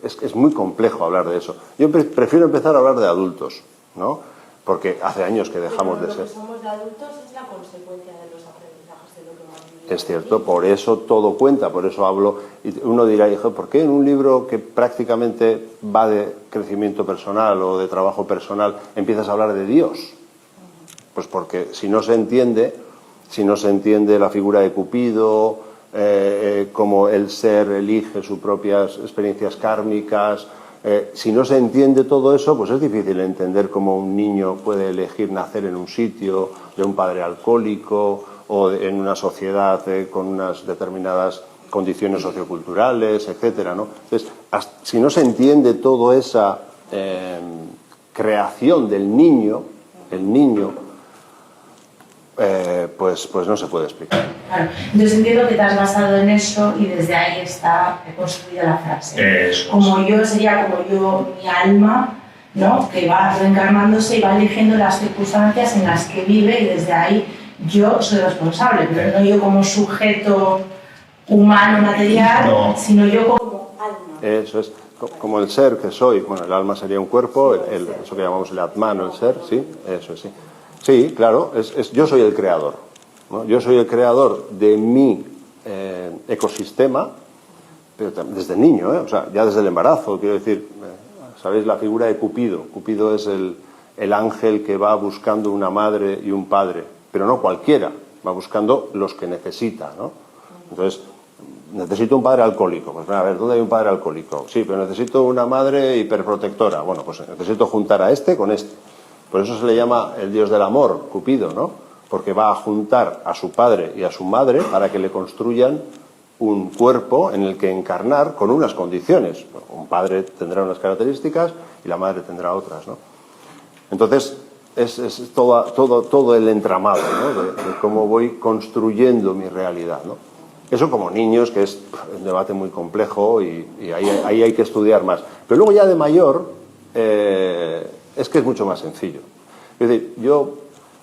Es muy complejo hablar de eso. Yo prefiero empezar a hablar de adultos, ¿no? Porque hace años que dejamos de ser.
Lo que somos de adultos es la consecuencia de los aprendizajes de lo que hemos vivido.
Es cierto, por eso todo cuenta, por eso hablo. Y uno dirá, hijo, ¿por qué en un libro que prácticamente va de crecimiento personal o de trabajo personal empiezas a hablar de Dios? Pues porque si no se entiende la figura de Cupido, cómo el ser elige sus propias experiencias kármicas, si no se entiende todo eso, pues es difícil entender cómo un niño puede elegir nacer en un sitio de un padre alcohólico o en una sociedad con unas determinadas condiciones socioculturales, etcétera, ¿no? Entonces, si no se entiende toda esa creación del niño, pues no se puede explicar.
Claro. Entonces entiendo que te has basado en eso y desde ahí está construida la frase. Como yo sería como yo, mi alma, ¿no? Que va reencarnándose y va eligiendo las circunstancias en las que vive y desde ahí yo soy responsable, pero no yo como sujeto humano, material,
No.
sino yo como alma.
Eso es, como el ser que soy. Bueno, el alma sería un cuerpo, eso que llamamos el atman, el ser, sí, eso sí. Sí, claro, yo soy el creador, ¿no? Yo soy el creador de mi ecosistema, pero desde niño, o sea, ya desde el embarazo, quiero decir, ¿sabéis la figura de Cupido? Cupido es el ángel que va buscando una madre y un padre, pero no cualquiera, va buscando los que necesita, ¿no? Entonces, necesito un padre alcohólico. Pues a ver, ¿dónde hay un padre alcohólico? Sí, pero necesito una madre hiperprotectora. Bueno, pues necesito juntar a este con este. Por eso se le llama el dios del amor, Cupido, ¿no? Porque va a juntar a su padre y a su madre para que le construyan un cuerpo en el que encarnar con unas condiciones. Un padre tendrá unas características y la madre tendrá otras, ¿no? Entonces, es todo el entramado, ¿no? de cómo voy construyendo mi realidad, ¿no? Eso como niños, que es un debate muy complejo y ahí hay que estudiar más. Pero luego ya de mayor, es que es mucho más sencillo. Es decir, yo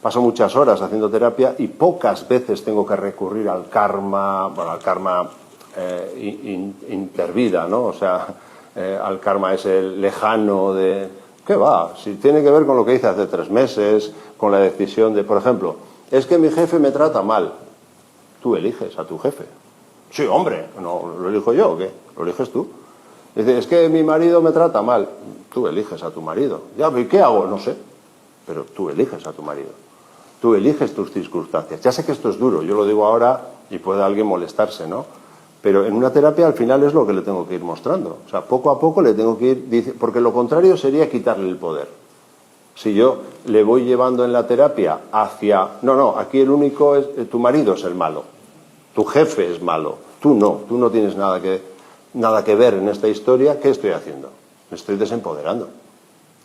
paso muchas horas haciendo terapia y pocas veces tengo que recurrir al karma, bueno, al karma intervida, ¿no? O sea, al karma ese lejano de... ¿Qué va? Si tiene que ver con lo que hice hace 3 meses, con la decisión de, por ejemplo, es que mi jefe me trata mal. Tú eliges a tu jefe. Sí, hombre, no lo elijo yo, ¿o qué? Lo eliges tú. Dice, es que mi marido me trata mal. Tú eliges a tu marido. Ya, ¿y qué hago? No sé. Pero tú eliges a tu marido. Tú eliges tus circunstancias. Ya sé que esto es duro, yo lo digo ahora y puede alguien molestarse, ¿no? Pero en una terapia al final es lo que le tengo que ir mostrando. O sea, poco a poco le tengo que ir... Porque lo contrario sería quitarle el poder. Si yo le voy llevando en la terapia hacia... No, aquí el único es... Tu marido es el malo. Tu jefe es malo. Tú no tienes nada que ver en esta historia. ¿Qué estoy haciendo? Me estoy desempoderando.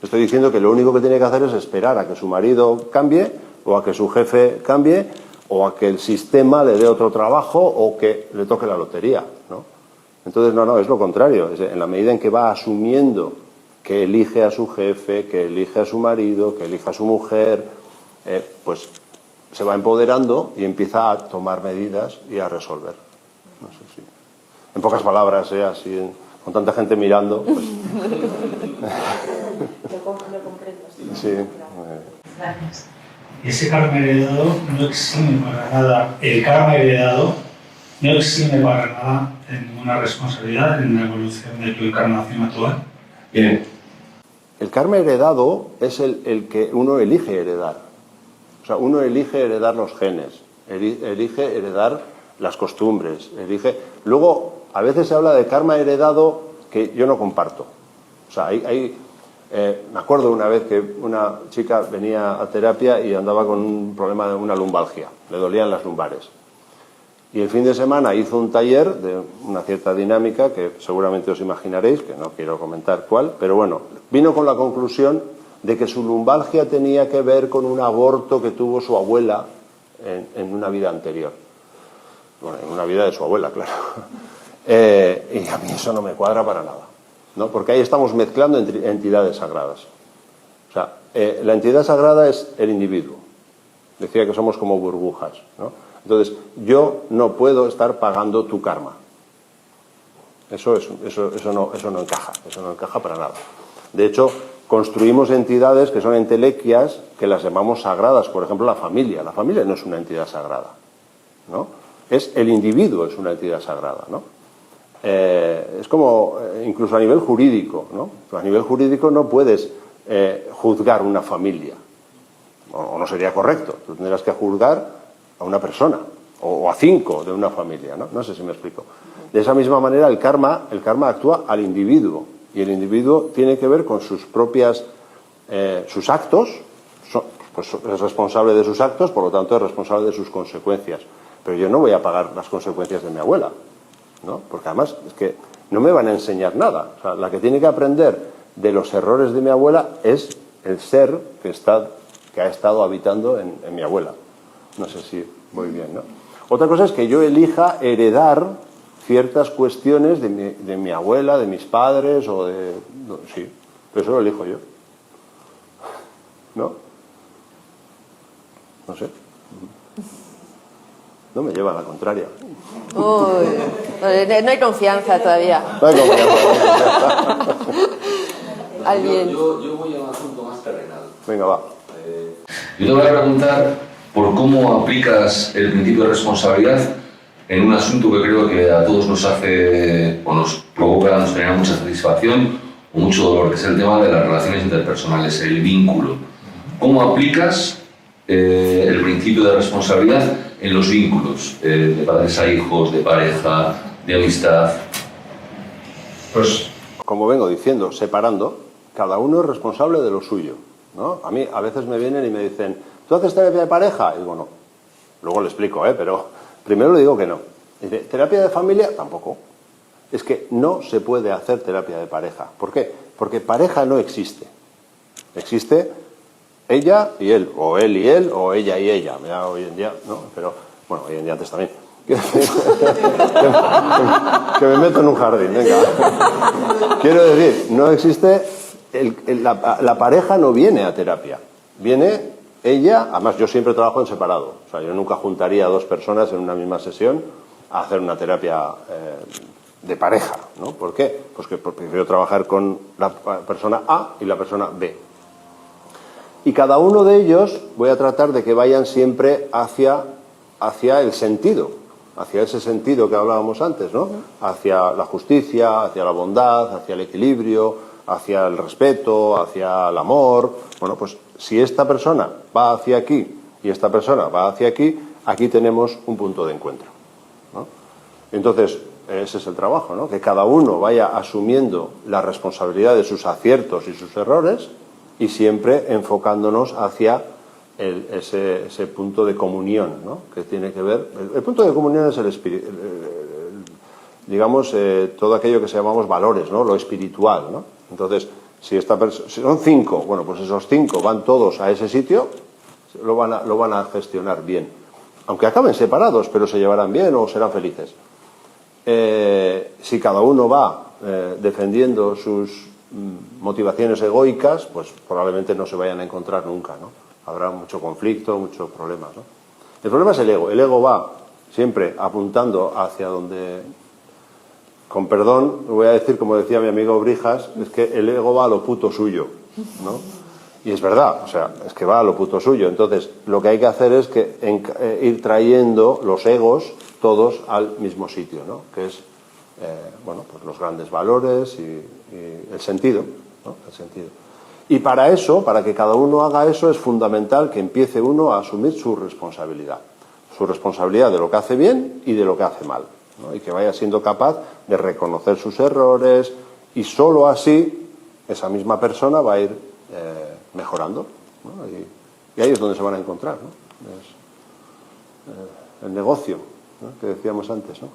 Estoy diciendo que lo único que tiene que hacer es esperar a que su marido cambie, o a que su jefe cambie, o a que el sistema le dé otro trabajo, o que le toque la lotería, ¿no? Entonces, no, es lo contrario. En la medida en que va asumiendo que elige a su jefe, que elige a su marido, que elige a su mujer, pues se va empoderando y empieza a tomar medidas y a resolver. No sé si... En pocas palabras, así, con tanta gente mirando, pues...
Lo comprendo.
Sí.
Gracias.
Ese karma heredado no exime para nada, el karma heredado no exime para nada de ninguna responsabilidad en la evolución de tu encarnación actual.
Bien.
El karma heredado es el que uno elige heredar. O sea, uno elige heredar los genes, elige heredar las costumbres, elige... Luego, a veces se habla de karma heredado que yo no comparto. O sea, me acuerdo una vez que una chica venía a terapia y andaba con un problema de una lumbalgia, le dolían las lumbares. Y el fin de semana hizo un taller de una cierta dinámica que seguramente os imaginaréis, que no quiero comentar cuál, pero bueno, vino con la conclusión de que su lumbalgia tenía que ver con un aborto que tuvo su abuela en una vida anterior. Bueno, en una vida de su abuela, claro. Y a mí eso no me cuadra para nada, ¿no? Porque ahí estamos mezclando entidades sagradas. O sea, la entidad sagrada es el individuo. Decía que somos como burbujas, ¿no? Entonces, yo no puedo estar pagando tu karma. Eso no encaja para nada. De hecho, construimos entidades que son entelequias, que las llamamos sagradas. Por ejemplo, la familia. La familia no es una entidad sagrada, ¿no? Es el individuo, es una entidad sagrada, ¿no? Es como, incluso a nivel jurídico, ¿no? A nivel jurídico no puedes juzgar una familia, o no sería correcto. Tú tendrás que juzgar a una persona, o a 5 de una familia, ¿no? No sé si me explico. De esa misma manera el karma actúa al individuo, y el individuo tiene que ver con sus propias, sus actos, pues es responsable de sus actos, por lo tanto es responsable de sus consecuencias. Pero yo no voy a pagar las consecuencias de mi abuela, ¿no? Porque además es que no me van a enseñar nada. O sea, la que tiene que aprender de los errores de mi abuela es el ser que ha estado habitando en mi abuela. No sé si voy bien, ¿no? Otra cosa es que yo elija heredar ciertas cuestiones de mi abuela, de mis padres o de... No, sí, pero eso lo elijo yo. ¿No? No sé. No me lleva a la contraria.
Uy, no hay confianza todavía.
No hay confianza.
Alguien.
Yo voy a un asunto más terrenal.
Venga, va.
Yo te voy a preguntar por cómo aplicas el principio de responsabilidad en un asunto que creo que a todos nos hace o nos provoca, nos genera mucha satisfacción o mucho dolor, que es el tema de las relaciones interpersonales, el vínculo. ¿Cómo aplicas el principio de responsabilidad en los vínculos de padres a hijos, de pareja, de amistad?
Pues, como vengo diciendo, separando, cada uno es responsable de lo suyo, ¿no? A mí a veces me vienen y me dicen, ¿tú haces terapia de pareja? Y digo, no. Luego le explico, pero primero le digo que no. Dice, ¿terapia de familia? Tampoco. Es que no se puede hacer terapia de pareja. ¿Por qué? Porque pareja no existe. Existe ella y él, o él y él, o ella y ella. Ya hoy en día, no, pero bueno, hoy en día antes también. Que me meto en un jardín, venga. Quiero decir, no existe, la pareja no viene a terapia. Viene ella, además yo siempre trabajo en separado. O sea, yo nunca juntaría a dos personas en una misma sesión a hacer una terapia de pareja, ¿no? ¿Por qué? Pues porque prefiero trabajar con la persona A y la persona B. Y cada uno de ellos voy a tratar de que vayan siempre hacia el sentido, hacia ese sentido que hablábamos antes, ¿no? Hacia la justicia, hacia la bondad, hacia el equilibrio, hacia el respeto, hacia el amor. Bueno, pues si esta persona va hacia aquí y esta persona va hacia aquí, aquí tenemos un punto de encuentro, ¿no? Entonces, ese es el trabajo, ¿no? Que cada uno vaya asumiendo la responsabilidad de sus aciertos y sus errores y siempre enfocándonos hacia ese punto de comunión, ¿no? Que tiene que ver... El punto de comunión es el espíritu, digamos, todo aquello que se llamamos valores, ¿no? Lo espiritual, ¿no? Entonces, si son 5, bueno, pues esos 5 van todos a ese sitio, lo van a gestionar bien. Aunque acaben separados, pero se llevarán bien o serán felices. Si cada uno va defendiendo sus motivaciones egoicas, pues probablemente no se vayan a encontrar nunca, ¿no? Habrá mucho conflicto, muchos problemas, ¿no? El problema es el ego. El ego va siempre apuntando hacia donde, con perdón, lo voy a decir como decía mi amigo Brijas, es que el ego va a lo puto suyo, ¿no? Y es verdad, o sea, es que va a lo puto suyo. Entonces, lo que hay que hacer es que ir trayendo los egos todos al mismo sitio, ¿no? Que es, bueno, pues los grandes valores y el sentido, ¿no? El sentido. Y para eso, para que cada uno haga eso, es fundamental que empiece uno a asumir su responsabilidad de lo que hace bien y de lo que hace mal, ¿no? Y que vaya siendo capaz de reconocer sus errores, y solo así esa misma persona va a ir mejorando, ¿no? Y ahí es donde se van a encontrar, ¿no? Es el negocio, ¿no? Que decíamos antes, ¿no?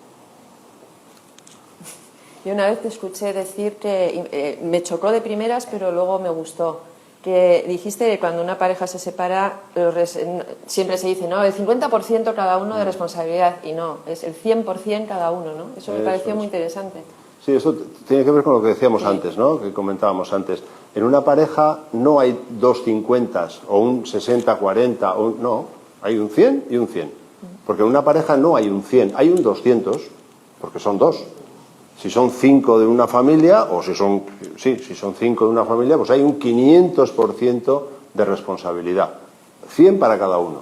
Yo una vez te escuché decir que me chocó de primeras, pero luego me gustó, que dijiste que cuando una pareja se separa, siempre se dice, no, el 50% cada uno de responsabilidad, y no, es el 100% cada uno, ¿no? Eso me pareció muy interesante.
Sí, eso tiene que ver con lo que decíamos antes, ¿no? Que comentábamos antes. En una pareja no hay dos 50 o un 60-40, no, hay un 100 y un 100. Porque en una pareja no hay un 100, hay un 200, porque son dos. Si son 5 de una familia, o si son 5 de una familia, pues hay un 500% de responsabilidad. 100 para cada uno.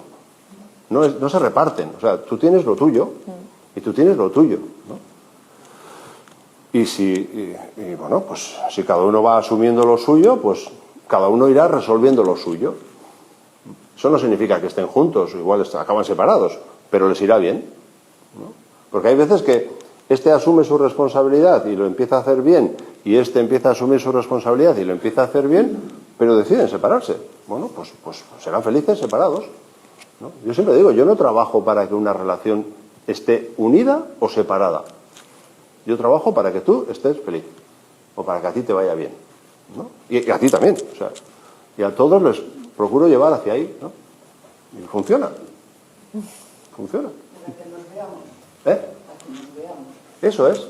No se reparten. O sea, tú tienes lo tuyo y tú tienes lo tuyo, ¿no? Y bueno, pues si cada uno va asumiendo lo suyo, pues cada uno irá resolviendo lo suyo. Eso no significa que estén juntos, igual acaban separados, pero les irá bien, ¿no? Porque hay veces que este asume su responsabilidad y lo empieza a hacer bien, y este empieza a asumir su responsabilidad y lo empieza a hacer bien, pero deciden separarse. bueno, pues serán felices separados, ¿no? Yo siempre digo, yo no trabajo para que una relación esté unida o separada. Yo trabajo para que tú estés feliz o para que a ti te vaya bien, ¿no? Y a ti también, o sea, y a todos les procuro llevar hacia ahí, ¿no? Y funciona. Funciona. Eso es.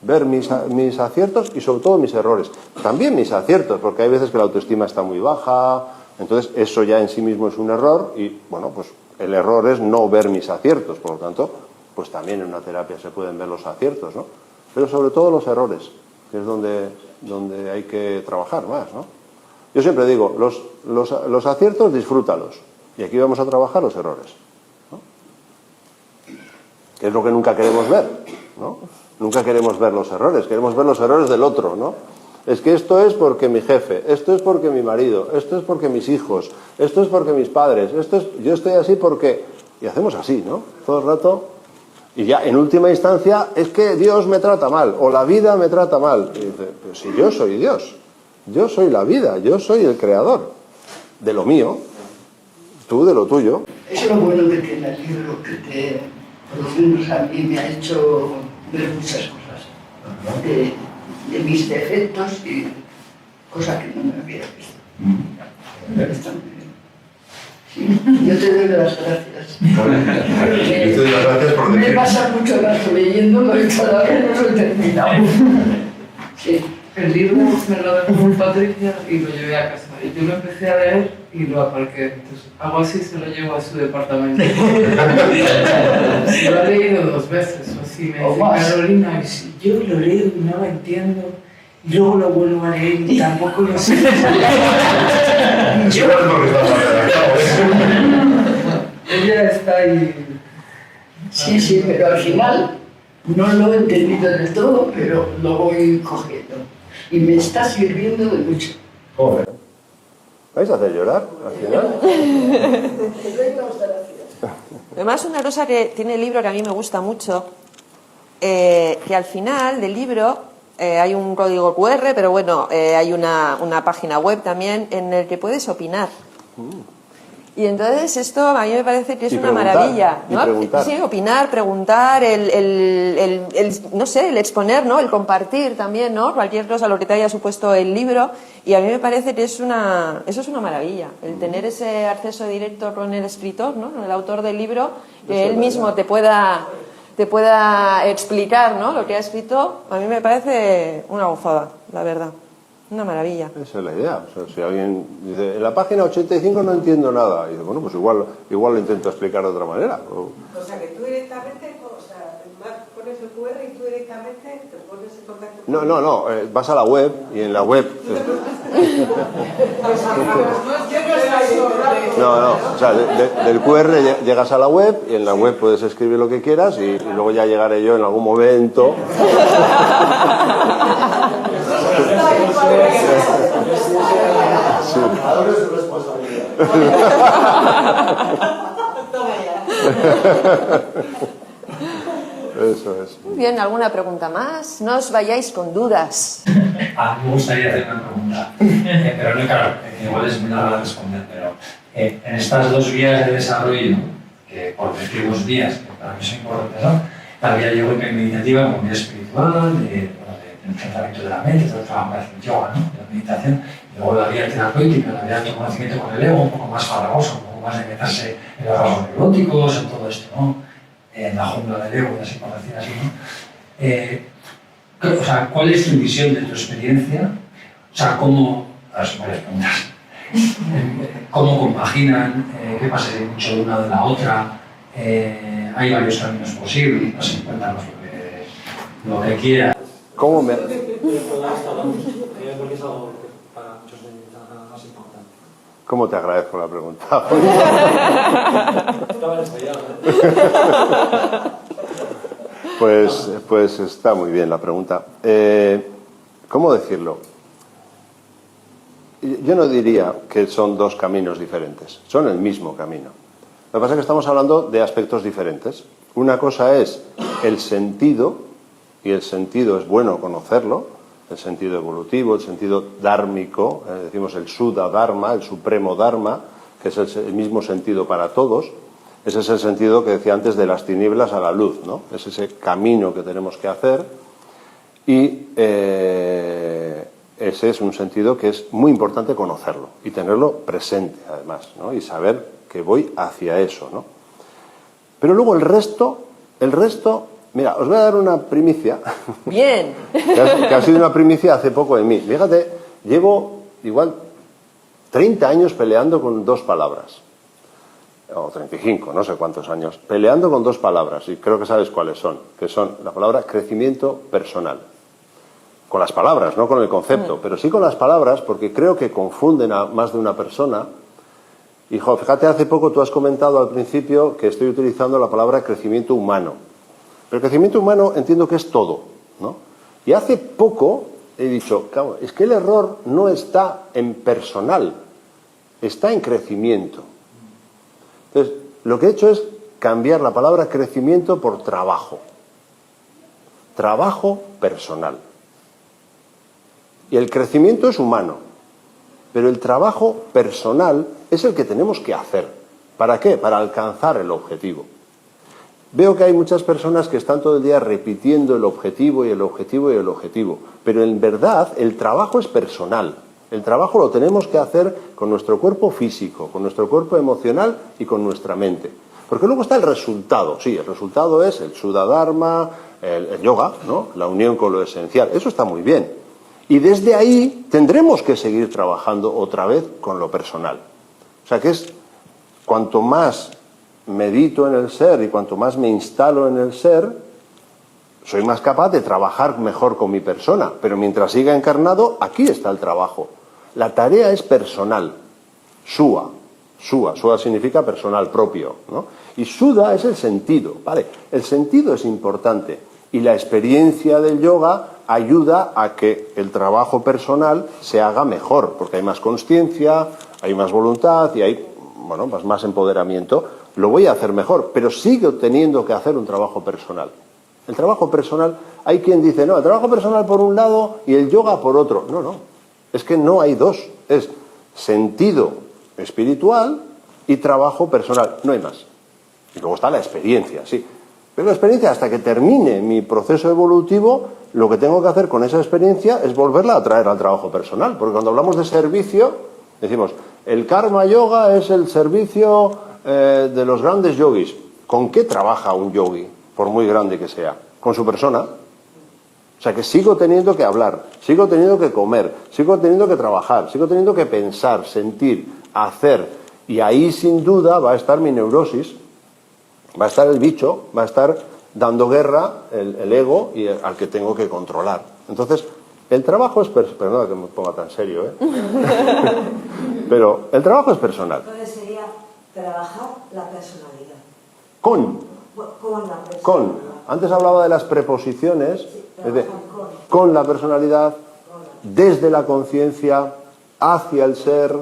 Ver mis aciertos y sobre todo mis errores. También mis aciertos, porque hay veces que la autoestima está muy baja, entonces eso ya en sí mismo es un error y, bueno, pues el error es no ver mis aciertos, por lo tanto, pues también en una terapia se pueden ver los aciertos, ¿no? Pero sobre todo los errores, que es donde hay que trabajar más, ¿no? Yo siempre digo, los aciertos disfrútalos y aquí vamos a trabajar los errores, ¿no? Que es lo que nunca queremos ver, ¿no? Nunca queremos ver los errores, queremos ver los errores del otro, ¿no? Es que esto es porque mi jefe, esto es porque mi marido, esto es porque mis hijos, esto es porque mis padres, yo estoy así porque... Y hacemos así, ¿no? Todo el rato. Y ya en última instancia es que Dios me trata mal o la vida me trata mal. Y dice, pero si yo soy Dios, yo soy la vida, yo soy el creador de lo mío, tú de lo tuyo.
Es lo bueno que tiene el libro, que por lo menos a mí me ha hecho ver muchas cosas de mis defectos y cosas que no me había visto. Está muy bien. Sí, yo te doy las gracias.
Yo te doy las gracias por
Me
decir.
pasa mucho rato leyéndolo y todavía no lo he terminado. Sí.
El libro me lo dejó Patricia y lo llevé a casa. Y yo lo empecé a leer y lo aparqué. Entonces, algo así se lo llevo a su departamento. Lo ha leído 2 veces o así. Me dice Carolina, y si yo lo leo y no lo entiendo, y luego lo vuelvo a leer y tampoco lo sé.
Yo no es porque estás redactado,
Ella está ahí.
Sí, pero al final no lo he entendido del todo, pero lo voy cogiendo. Y me está sirviendo de mucho.
Joder. ¿Vais a hacer llorar al final?
Además, una cosa que tiene el libro que a mí me gusta mucho, que al final del libro hay un código QR, pero bueno, hay una página web también en el que puedes opinar. Y entonces esto a mí me parece que es una maravilla, ¿no? Sí, opinar, preguntar, no sé, el exponer, ¿no? El compartir también, ¿no? Cualquier cosa, lo que te haya supuesto el libro. Y a mí me parece que eso es una maravilla, el tener ese acceso directo con el escritor, ¿no? Con el autor del libro, que él mismo te pueda explicar, ¿no? Lo que ha escrito. A mí me parece una gozada, la verdad. Una maravilla.
Esa es la idea. O sea, si alguien dice, en la página 85 no entiendo nada, y dice, bueno, pues igual lo intento explicar de otra manera.
O sea, que tú directamente, pones el QR y tú directamente te pones en contacto con...
No, vas a la web y en la web... o sea, del QR llegas a la web y en la web puedes escribir lo que quieras y luego ya llegaré yo en algún momento...
Ahora es su responsabilidad.
Eso es.
Muy bien, ¿alguna pregunta más? No os vayáis con dudas.
Me gustaría hacer una pregunta, pero no, claro, igual es muy larga de responder, pero en estas 2 vías de desarrollo, que por decir 2 vías, que para mí son importantes, ¿no? La vía yoga-meditativa como vía espiritual, del tratamiento de la mente, del trabajo de yoga, ¿no? De la meditación, y luego la vía terapéutica, la vía de autoconocimiento con el ego, un poco más farragosa, un poco más de meterse en los rasgos neuróticos, en todo esto, ¿no? En la jungla del ego, así por decir así, ¿no? O sea, ¿cuál es tu visión de tu experiencia? O sea, ¿cómo, cómo compaginan? ¿Qué pasa si hay mucho de una de la otra? Hay varios caminos posibles, no sé, cuéntanos lo que quieras.
¿Cómo me...? ¿Cómo te agradezco la pregunta? Pues está muy bien la pregunta. ¿Cómo decirlo? Yo no diría que son 2 caminos diferentes, son el mismo camino. Lo que pasa es que estamos hablando de aspectos diferentes. Una cosa es el sentido, y el sentido es bueno conocerlo, el sentido evolutivo, el sentido dármico, decimos el Suddha Dharma, el supremo Dharma, que es el mismo sentido para todos. Ese es el sentido que decía antes de las tinieblas a la luz, ¿no? Es ese camino que tenemos que hacer y ese es un sentido que es muy importante conocerlo y tenerlo presente, además, ¿no? Y saber que voy hacia eso, ¿no? Pero luego el resto, mira, os voy a dar una primicia.
Bien.
que ha sido una primicia hace poco de mí. Fíjate, llevo igual 30 años peleando con dos palabras. O 35, no sé cuántos años, peleando con dos palabras, y creo que sabes cuáles son, que son la palabra crecimiento personal. Con las palabras, no con el concepto, pero sí con las palabras, porque creo que confunden a más de una persona. Hijo, fíjate, hace poco tú has comentado al principio que estoy utilizando la palabra crecimiento humano. Pero el crecimiento humano entiendo que es todo, ¿no? Y hace poco he dicho, claro, es que el error no está en personal, está en crecimiento. Entonces, lo que he hecho es cambiar la palabra crecimiento por trabajo. Trabajo personal. Y el crecimiento es humano, pero el trabajo personal es el que tenemos que hacer. ¿Para qué? Para alcanzar el objetivo. Veo que hay muchas personas que están todo el día repitiendo el objetivo y el objetivo y el objetivo, pero en verdad el trabajo es personal. El trabajo lo tenemos que hacer con nuestro cuerpo físico, con nuestro cuerpo emocional y con nuestra mente. Porque luego está el resultado. Sí, el resultado es el Suddha Dharma, el yoga, ¿no? La unión con lo esencial. Eso está muy bien. Y desde ahí tendremos que seguir trabajando otra vez con lo personal. O sea que es cuanto más medito en el ser y cuanto más me instalo en el ser, soy más capaz de trabajar mejor con mi persona. Pero mientras siga encarnado, aquí está el trabajo. La tarea es personal. Sua significa personal propio, ¿no? Y Suddha es el sentido, ¿vale? El sentido es importante y la experiencia del yoga ayuda a que el trabajo personal se haga mejor, porque hay más consciencia, hay más voluntad y hay, bueno, más empoderamiento. Lo voy a hacer mejor, pero sigo teniendo que hacer un trabajo personal. El trabajo personal, hay quien dice, no, el trabajo personal por un lado y el yoga por otro. No. Es que no hay dos. Es sentido espiritual y trabajo personal. No hay más. Y luego está la experiencia, sí. Pero la experiencia, hasta que termine mi proceso evolutivo, lo que tengo que hacer con esa experiencia es volverla a traer al trabajo personal. Porque cuando hablamos de servicio, decimos, el karma yoga es el servicio de los grandes yogis. ¿Con qué trabaja un yogi, por muy grande que sea? Con su persona. O sea que sigo teniendo que hablar, sigo teniendo que comer, sigo teniendo que trabajar, sigo teniendo que pensar, sentir, hacer. Y ahí sin duda va a estar mi neurosis, va a estar el bicho, va a estar dando guerra el ego y al que tengo que controlar. Entonces, el trabajo es... Perdona que me ponga tan serio, pero el trabajo es personal.
Entonces sería trabajar la personalidad.
Con
la personalidad.
Antes hablaba de las preposiciones, sí, con la personalidad, desde la conciencia, hacia el ser,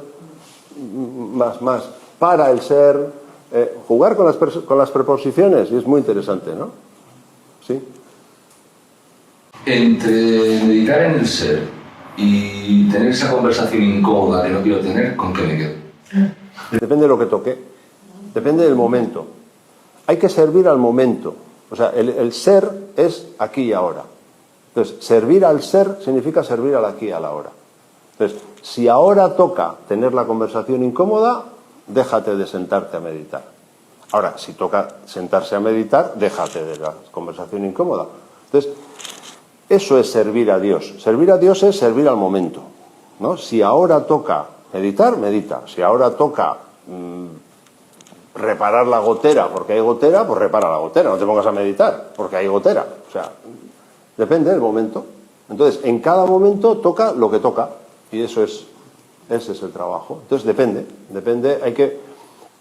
más, para el ser, jugar con las preposiciones, y es muy interesante, ¿no? Sí.
Entre meditar en el ser y tener esa conversación incómoda que no quiero tener, ¿con qué me quedo?
Depende de lo que toque, depende del momento. Hay que servir al momento. O sea, el ser es aquí y ahora. Entonces, servir al ser significa servir al aquí y a la ahora. Entonces, si ahora toca tener la conversación incómoda, déjate de sentarte a meditar. Ahora, si toca sentarse a meditar, déjate de la conversación incómoda. Entonces, eso es servir a Dios. Servir a Dios es servir al momento, ¿no? Si ahora toca meditar, medita. Si ahora toca reparar la gotera porque hay gotera, pues repara la gotera. No te pongas a meditar porque hay gotera. O sea, depende del momento. Entonces, en cada momento toca lo que toca. Y ese es el trabajo. Entonces, depende.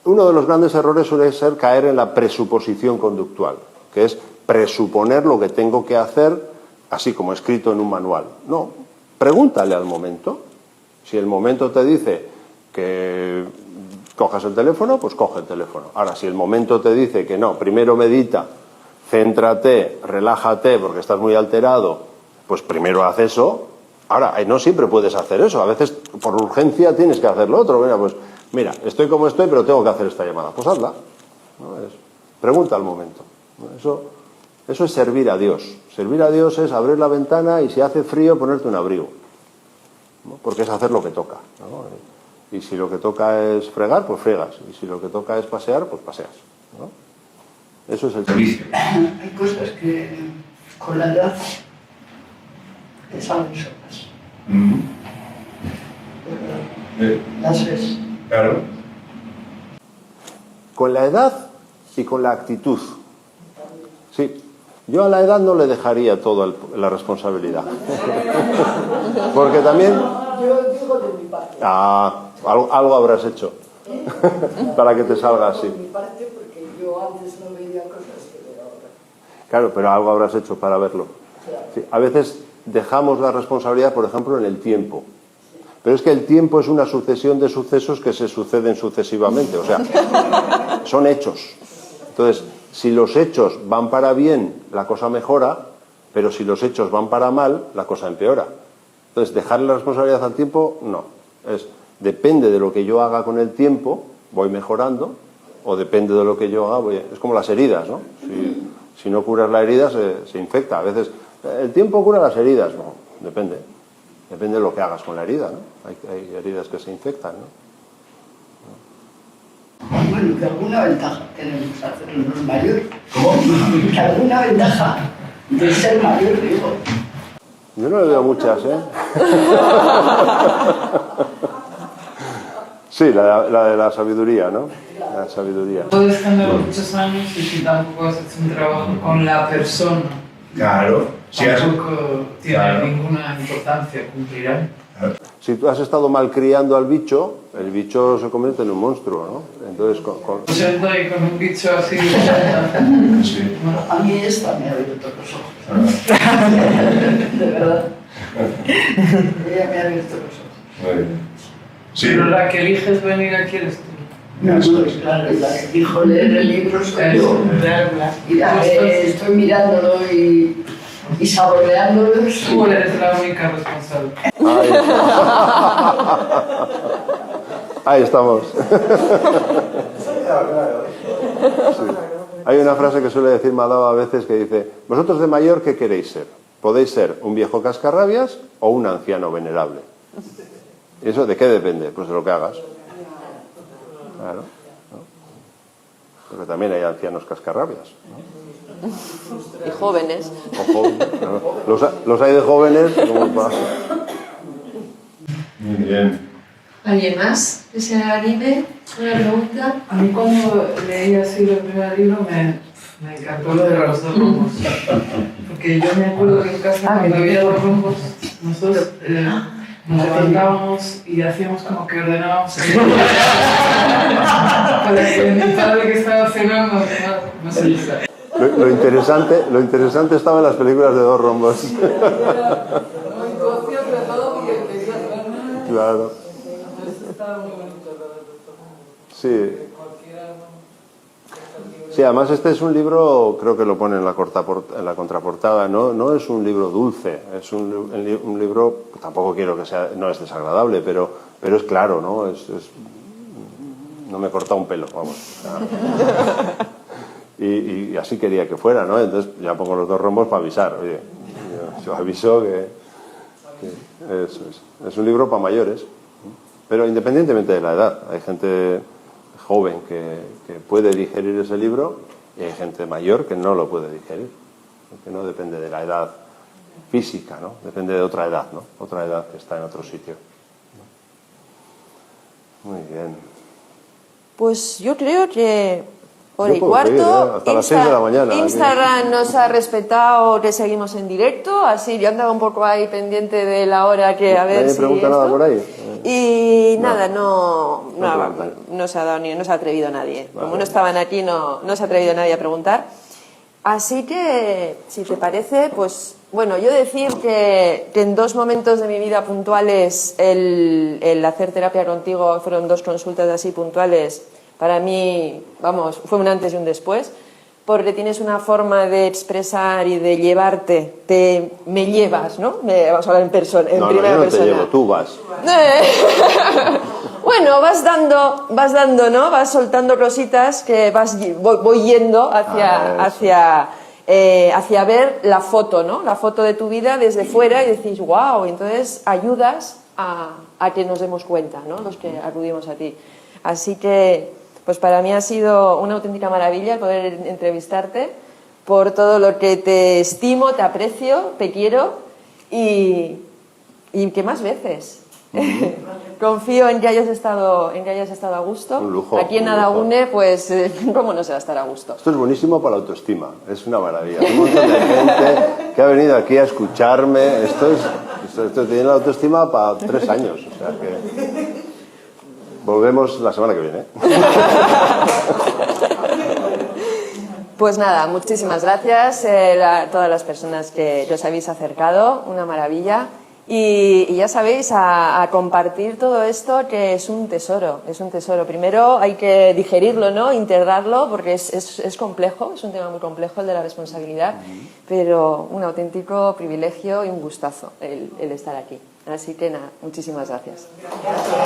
Uno de los grandes errores suele ser caer en la presuposición conductual, que es presuponer lo que tengo que hacer así como escrito en un manual. No, pregúntale al momento. Si el momento te dice que cojas el teléfono, pues coge el teléfono. Ahora, si el momento te dice que no, primero medita, céntrate, relájate porque estás muy alterado, pues primero haz eso Ahora, no siempre puedes hacer eso. A veces, por urgencia, tienes que hacer lo otro. Mira, pues, mira, estoy como estoy, pero tengo que hacer esta llamada. Pues hazla, ¿no? Pregunta al momento, ¿no? Eso es servir a Dios. Servir a Dios es abrir la ventana y si hace frío, ponerte un abrigo, ¿no? Porque es hacer lo que toca, ¿no? Y si lo que toca es fregar, pues fregas. Y si lo que toca es pasear, pues paseas, ¿no? Eso es el servicio.
Hay cosas que con la edad te salen solas. Las ves.
Claro.
Con la edad y con la actitud. Sí, yo a la edad no le dejaría toda la responsabilidad. Porque también...
Yo digo de mi parte.
Algo habrás hecho para que te salga así.
De mi parte, porque yo antes no veía cosas que veo ahora.
Claro, pero algo habrás hecho para verlo. Sí, a veces dejamos la responsabilidad, por ejemplo, en el tiempo. Pero es que el tiempo es una sucesión de sucesos que se suceden sucesivamente. O sea, son hechos. Entonces, si los hechos van para bien, la cosa mejora, pero si los hechos van para mal, la cosa empeora. Entonces, dejarle la responsabilidad al tiempo, no. Depende de lo que yo haga con el tiempo, voy mejorando, o depende de lo que yo haga, es como las heridas, ¿no? Si no curas la herida, se infecta. A veces, ¿el tiempo cura las heridas? No, depende. Depende de lo que hagas con la herida, ¿no? Hay heridas que se infectan, ¿no?
Bueno, que alguna ventaja tenemos hacerlo los mayores. ¿Cómo? Que alguna ventaja de ser mayor, digo.
Yo no le veo muchas, ¿eh? Sí, la de la sabiduría, ¿no? La sabiduría.
Puedes tener muchos años y si tampoco has hecho un trabajo con la persona.
Claro. Si
Tampoco tiene ninguna importancia, cumplirán.
Si tú has estado malcriando al bicho, el bicho se convierte en un monstruo, ¿no? Entonces,
Yo estoy con un bicho así.
Sí.
A mí esta me ha abierto los ojos. De verdad. Ella me ha abierto los ojos.
Muy bien. Sí.
Pero la que eliges venir aquí eres tú.
No, claro, la que dijo leer el libro soy yo. Y estoy mirándolo y saboreándolo.
Tú eres la única responsable.
Ahí estamos. Sí. Hay una frase que suele decir Madao a veces que dice: vosotros de mayor, ¿qué queréis ser? Podéis ser un viejo cascarrabias o un anciano venerable. ¿Y eso de qué depende? Pues de lo que hagas. Claro, ¿no? Porque también hay ancianos cascarrabias, ¿no?
Y jóvenes.
O jóvenes, ¿no? Los hay de jóvenes como para...
Muy bien.
¿Alguien más que se anime? ¿Una pregunta?
A mí cuando leí así el primer libro me encantó lo de los dos rumbos. Porque yo me acuerdo que en casa cuando había dos rumbos, nosotros nos levantábamos y hacíamos como que ordenábamos para que mi padre que estaba cenando no se distraiga.
Lo interesante estaba en las películas de dos rombos. Claro. Sí. Sí, además este es un libro, creo que lo pone en la contraportada, no es un libro dulce, es un libro, tampoco quiero que sea, no es desagradable, pero es claro, ¿no? No me corta un pelo, vamos. Y así quería que fuera, ¿no? Entonces ya pongo los dos rombos para avisar, oye, yo aviso que eso es un libro para mayores, pero independientemente de la edad, hay gente joven que puede digerir ese libro y hay gente mayor que no lo puede digerir, porque no depende de la edad física, ¿no? Depende de otra edad, ¿no? Otra edad que está en otro sitio. Muy bien.
Pues yo creo que hora
Yo
y
puedo
cuarto.
seguir, hasta las 6 de la mañana.
Instagram nos ha respetado que seguimos en directo, así yo andaba un poco ahí pendiente de la hora que a ver
¿Nadie
si
pregunta
esto.
nada por ahí?
Y
No.
nada, no se ha dado no se ha atrevido nadie.
Vale.
Como no estaban aquí, no se ha atrevido nadie a preguntar. Así que, si te parece, pues bueno, yo decir que en dos momentos de mi vida puntuales el hacer terapia contigo fueron dos consultas así puntuales. Para mí, vamos, fue un antes y un después, porque tienes una forma de expresar y de llevarte, me llevas, ¿no? Vamos a hablar en persona, en primera
yo no
persona.
te llevo, tú vas.
Bueno, vas dando, ¿no? Vas soltando cositas que voy yendo hacia ver la foto, ¿no? La foto de tu vida desde fuera y decís, wow, entonces ayudas a que nos demos cuenta, ¿no? Los que acudimos a ti. Así que, pues para mí ha sido una auténtica maravilla poder entrevistarte, por todo lo que te estimo, te aprecio, te quiero y que más veces. Confío en que hayas estado a gusto.
Un lujo.
Aquí en Adagune, pues, ¿cómo no se va a estar a gusto?
Esto es buenísimo para la autoestima, es una maravilla. Un montón de gente que ha venido aquí a escucharme. Esto tiene la autoestima para 3 años. O sea que volvemos la semana que viene.
Pues nada, muchísimas gracias a todas las personas que os habéis acercado, una maravilla. Y ya sabéis, a compartir todo esto, que es un tesoro, es un tesoro. Primero hay que digerirlo, ¿no? Integrarlo, porque es complejo, es un tema muy complejo el de la responsabilidad, pero un auténtico privilegio y un gustazo el estar aquí. Así que nada, muchísimas gracias.
Gracias.